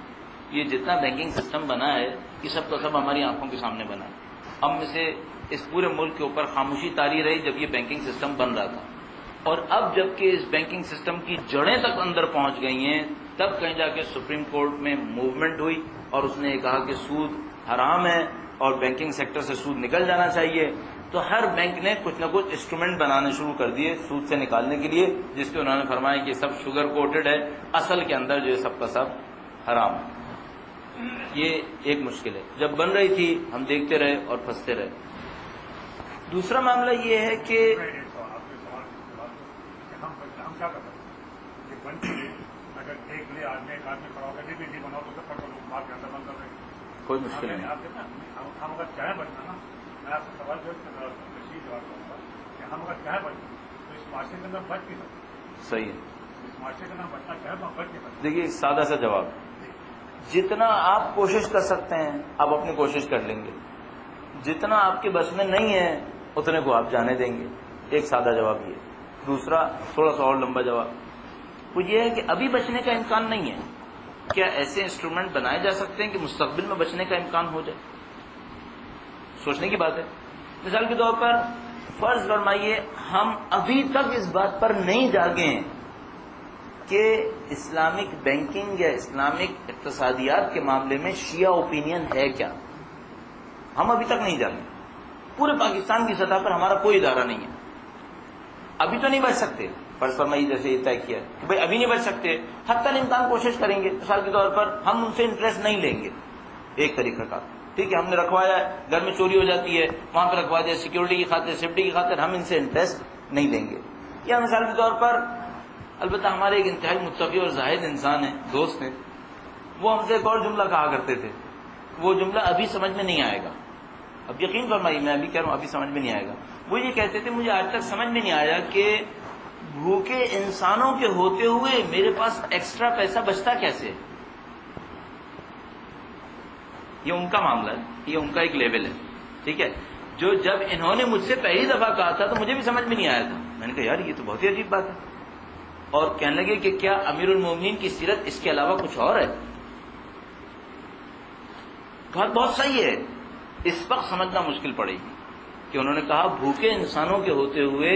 A: یہ جتنا بینکنگ سسٹم بنا ہے یہ سب کا سب ہماری آنکھوں کے سامنے بنا ہے. ہم میں سے اس پورے ملک کے اوپر خاموشی طاری رہی جب یہ بینکنگ سسٹم بن رہا تھا, اور اب جب کہ اس بینکنگ سسٹم کی جڑیں تک اندر پہنچ گئی ہیں تب کہیں جا کے سپریم کورٹ میں موومنٹ ہوئی اور اس نے یہ کہا کہ سود حرام ہے اور بینکنگ سیکٹر سے سود نکل جانا چاہیے. تو ہر بینک نے کچھ نہ کچھ انسٹرومنٹ بنانے شروع کر دیے سود سے نکالنے کے لیے, جس کے انہوں نے فرمایا کہ سب شوگر کوٹڈ ہے, اصل کے اندر جو ہے سب کا سب حرام ہے. یہ ایک مشکل ہے. جب بن رہی تھی ہم دیکھتے رہے اور پھنستے رہے. دوسرا معاملہ یہ ہے کہ
B: ہم کیا کرتے ہیں کہ بن کے اگر دیکھ لے آدمی ایک آدمی کھڑا ہوگا نہیں بناؤ تو سب پر بات کے اندر بند کر رہے ہیں.
A: کوئی مشکل نہیں.
B: آپ کہتے ہیں ہم اگر چاہیں بننا نا, میں آپ سے سوال تشریح جواب کروں گا کہ ہم اگر چاہیں بننا تو اس معاشرے کے اندر بچ نہیں سکتے.
A: صحیح ہے.
B: اس معاشرے کے اندر بچنا چاہے تو ہم بچ نہیں سکتے.
A: دیکھیے سادہ سا جواب, جتنا آپ کوشش کر سکتے ہیں آپ اپنی کوشش کر لیں گے, جتنا آپ کے بس میں نہیں ہے اتنے کو آپ جانے دیں گے. ایک سادہ جواب یہ. دوسرا تھوڑا سا اور لمبا جواب وہ یہ ہے کہ ابھی بچنے کا امکان نہیں ہے. کیا ایسے انسٹرومنٹ بنائے جا سکتے ہیں کہ مستقبل میں بچنے کا امکان ہو جائے؟ سوچنے کی بات ہے. مثال کے طور پر فرض فرمائیے ہم ابھی تک اس بات پر نہیں جاگے ہیں کہ اسلامک بینکنگ یا اسلامک اقتصادیات کے معاملے میں شیعہ اوپینین ہے کیا. ہم ابھی تک نہیں جاگے. پورے پاکستان کی سطح پر ہمارا کوئی ادارہ نہیں ہے. ابھی تو نہیں بچ سکتے. فرض فرمائیے جیسے یہ طے کیا کہ بھائی ابھی نہیں بچ سکتے, حتی الامکان کوشش کریں گے. مثال کے طور پر ہم ان سے انٹرسٹ نہیں لیں گے. ایک طریقہ کا ٹھیک ہے, ہم نے رکھوایا ہے, گھر میں چوری ہو جاتی ہے, وہاں پہ رکھوا دیا سیکورٹی کی خاطر, سیفٹی کی خاطر, ہم ان سے انٹرسٹ نہیں لیں گے. یا مثال کے طور پر البتہ ہمارے ایک انتہائی متقی اور زاہد انسان ہیں, دوست ہیں, وہ ہم سے ایک اور جملہ کہا کرتے تھے. وہ جملہ ابھی سمجھ میں نہیں آئے گا. اب یقین فرمائیے میں ابھی کہہ رہا ہوں ابھی سمجھ میں نہیں آئے گا. وہ یہ کہتے تھے مجھے آج تک سمجھ میں نہیں آیا کہ بھوکے انسانوں کے ہوتے ہوئے میرے پاس ایکسٹرا پیسہ بچتا کیسے. یہ ان کا معاملہ ہے, یہ ان کا ایک لیول ہے. ٹھیک ہے, جو جب انہوں نے مجھ سے پہلی دفعہ کہا تھا تو مجھے بھی سمجھ میں نہیں آیا تھا. میں نے کہا یار یہ تو بہت ہی عجیب بات ہے. اور کہنے لگے کہ کیا امیر المومنین کی سیرت اس کے علاوہ کچھ اور ہے. بات بہت صحیح ہے. اس وقت سمجھنا مشکل پڑے گی کہ انہوں نے کہا بھوکے انسانوں کے ہوتے ہوئے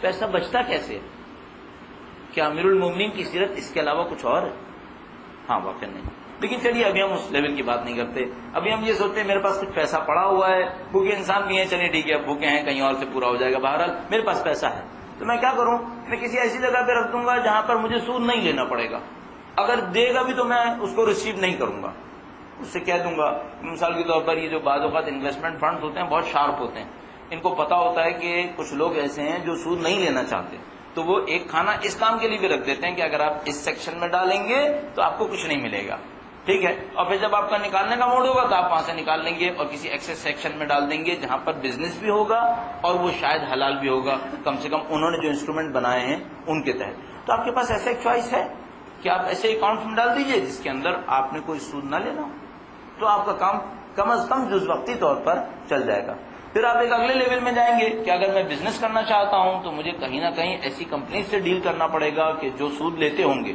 A: پیسہ بچتا کیسے. کیا امیر المومنین کی سیرت اس کے علاوہ کچھ اور ہے؟ ہاں واقعی نہیں. لیکن چلیے ابھی ہم اس لیول کی بات نہیں کرتے. ابھی ہم یہ سوچتے ہیں میرے پاس کچھ پیسہ پڑا ہوا ہے, بھوکے انسان بھی ہیں, چلیے ٹھیک ہے بھوکے ہیں کہیں اور سے پورا ہو جائے گا, بہرحال میرے پاس پیسہ ہے تو میں کیا کروں, میں کسی ایسی جگہ پہ رکھ دوں گا جہاں پر مجھے سود نہیں لینا پڑے گا. اگر دے گا بھی تو میں اس کو ریسیو نہیں کروں گا, اس سے کہہ دوں گا. مثال کے طور پر یہ جو بعض اوقات انویسٹمنٹ فنڈز ہوتے ہیں بہت شارپ ہوتے ہیں. ان کو پتا ہوتا ہے کہ کچھ لوگ ایسے ہیں جو سود نہیں لینا چاہتے, تو وہ ایک کھانا اس کام کے لیے بھی رکھ دیتے ہیں کہ اگر آپ اس سیکشن میں ڈالیں گے تو آپ کو کچھ نہیں ملے گا. ٹھیک ہے, اور پھر جب آپ کا نکالنے کا موڈ ہوگا تو آپ وہاں سے نکال لیں گے اور کسی ایکسس سیکشن میں ڈال دیں گے جہاں پر بزنس بھی ہوگا اور وہ شاید حلال بھی ہوگا, کم سے کم انہوں نے جو انسٹرومنٹ بنائے ہیں ان کے تحت. تو آپ کے پاس ایسا ایک چوائس ہے کہ آپ ایسے اکاؤنٹ میں ڈال دیجئے جس کے اندر آپ نے کوئی سود نہ لینا, تو آپ کا کام کم از کم جز وقتی طور پر چل جائے گا. پھر آپ ایک اگلے لیول میں جائیں گے کہ اگر میں بزنس کرنا چاہتا ہوں تو مجھے کہیں نہ کہیں ایسی کمپنی سے ڈیل کرنا پڑے گا کہ جو سود لیتے ہوں گے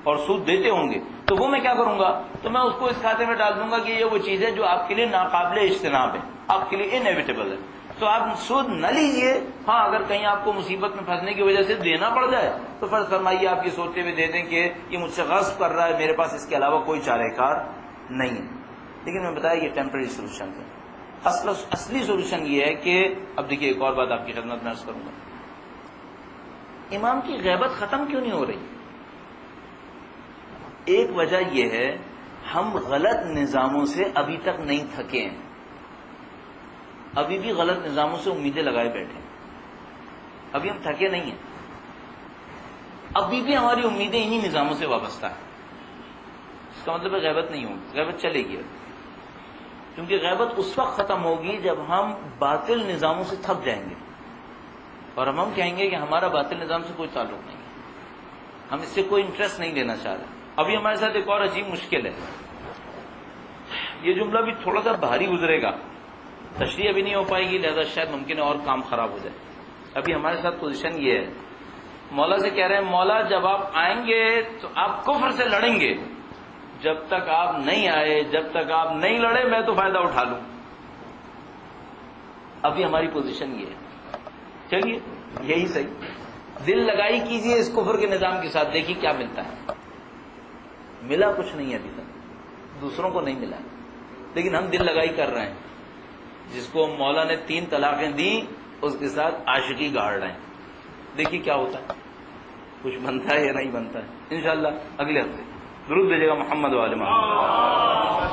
A: اور سود دیتے ہوں گے. تو وہ میں کیا کروں گا, تو میں اس کو اس کھاتے میں ڈال دوں گا کہ یہ وہ چیز ہے جو آپ کے لیے ناقابل اجتناب ہے, آپ کے لیے انیویٹیبل ہے. تو آپ سود نہ لیجئے. ہاں اگر کہیں آپ کو مصیبت میں پھنسنے کی وجہ سے دینا پڑ جائے تو فرض فرمائیے آپ یہ سوچتے ہوئے دے دیں کہ یہ مجھ سے غصب کر رہا ہے, میرے پاس اس کے علاوہ کوئی چارہ کار نہیں ہے. لیکن میں بتایا یہ ٹیمپرری سولوشن ہے. اصلی سولوشن یہ ہے کہ اب دیکھیے ایک اور بات آپ کی خدمت میں عرض کروں گا, امام کی غیبت ختم کیوں نہیں ہو رہی؟ ایک وجہ یہ ہے ہم غلط نظاموں سے ابھی تک نہیں تھکے ہیں. ابھی بھی غلط نظاموں سے امیدیں لگائے بیٹھے ہیں, ابھی ہم تھکے نہیں ہیں. ابھی بھی ہماری امیدیں انہی نظاموں سے وابستہ ہیں. اس کا مطلب ہے غیبت نہیں ہوگی, غیبت چلے گی. کیونکہ غیبت اس وقت ختم ہوگی جب ہم باطل نظاموں سے تھک جائیں گے اور ہم کہیں گے کہ ہمارا باطل نظام سے کوئی تعلق نہیں, ہم اس سے کوئی انٹرسٹ نہیں لینا چاہ رہے. ابھی ہمارے ساتھ ایک اور عجیب مشکل ہے. یہ جملہ بھی تھوڑا سا بھاری گزرے گا، تشریح ابھی نہیں ہو پائے گی، لہذا شاید ممکن ہے اور کام خراب ہو جائے. ابھی ہمارے ساتھ پوزیشن یہ ہے، مولا سے کہہ رہے ہیں مولا جب آپ آئیں گے تو آپ کفر سے لڑیں گے، جب تک آپ نہیں آئے، جب تک آپ نہیں لڑے میں تو فائدہ اٹھا لوں. ابھی ہماری پوزیشن یہ ہے. چلیے یہی صحیح، دل لگائی کیجئے اس کفر کے نظام کے ساتھ، دیکھیے کیا ملتا ہے. ملا کچھ نہیں ابھی تک، دوسروں کو نہیں ملا، لیکن ہم دل لگائی کر رہے ہیں. جس کو مولا نے 3 طلاقیں دی اس کے ساتھ عاشقی گاڑ رہے ہیں، دیکھیے کیا ہوتا ہے، کچھ بنتا ہے یا نہیں بنتا ہے. انشاءاللہ اگلے ہفتے درود بھیجے گا محمد والے محمد.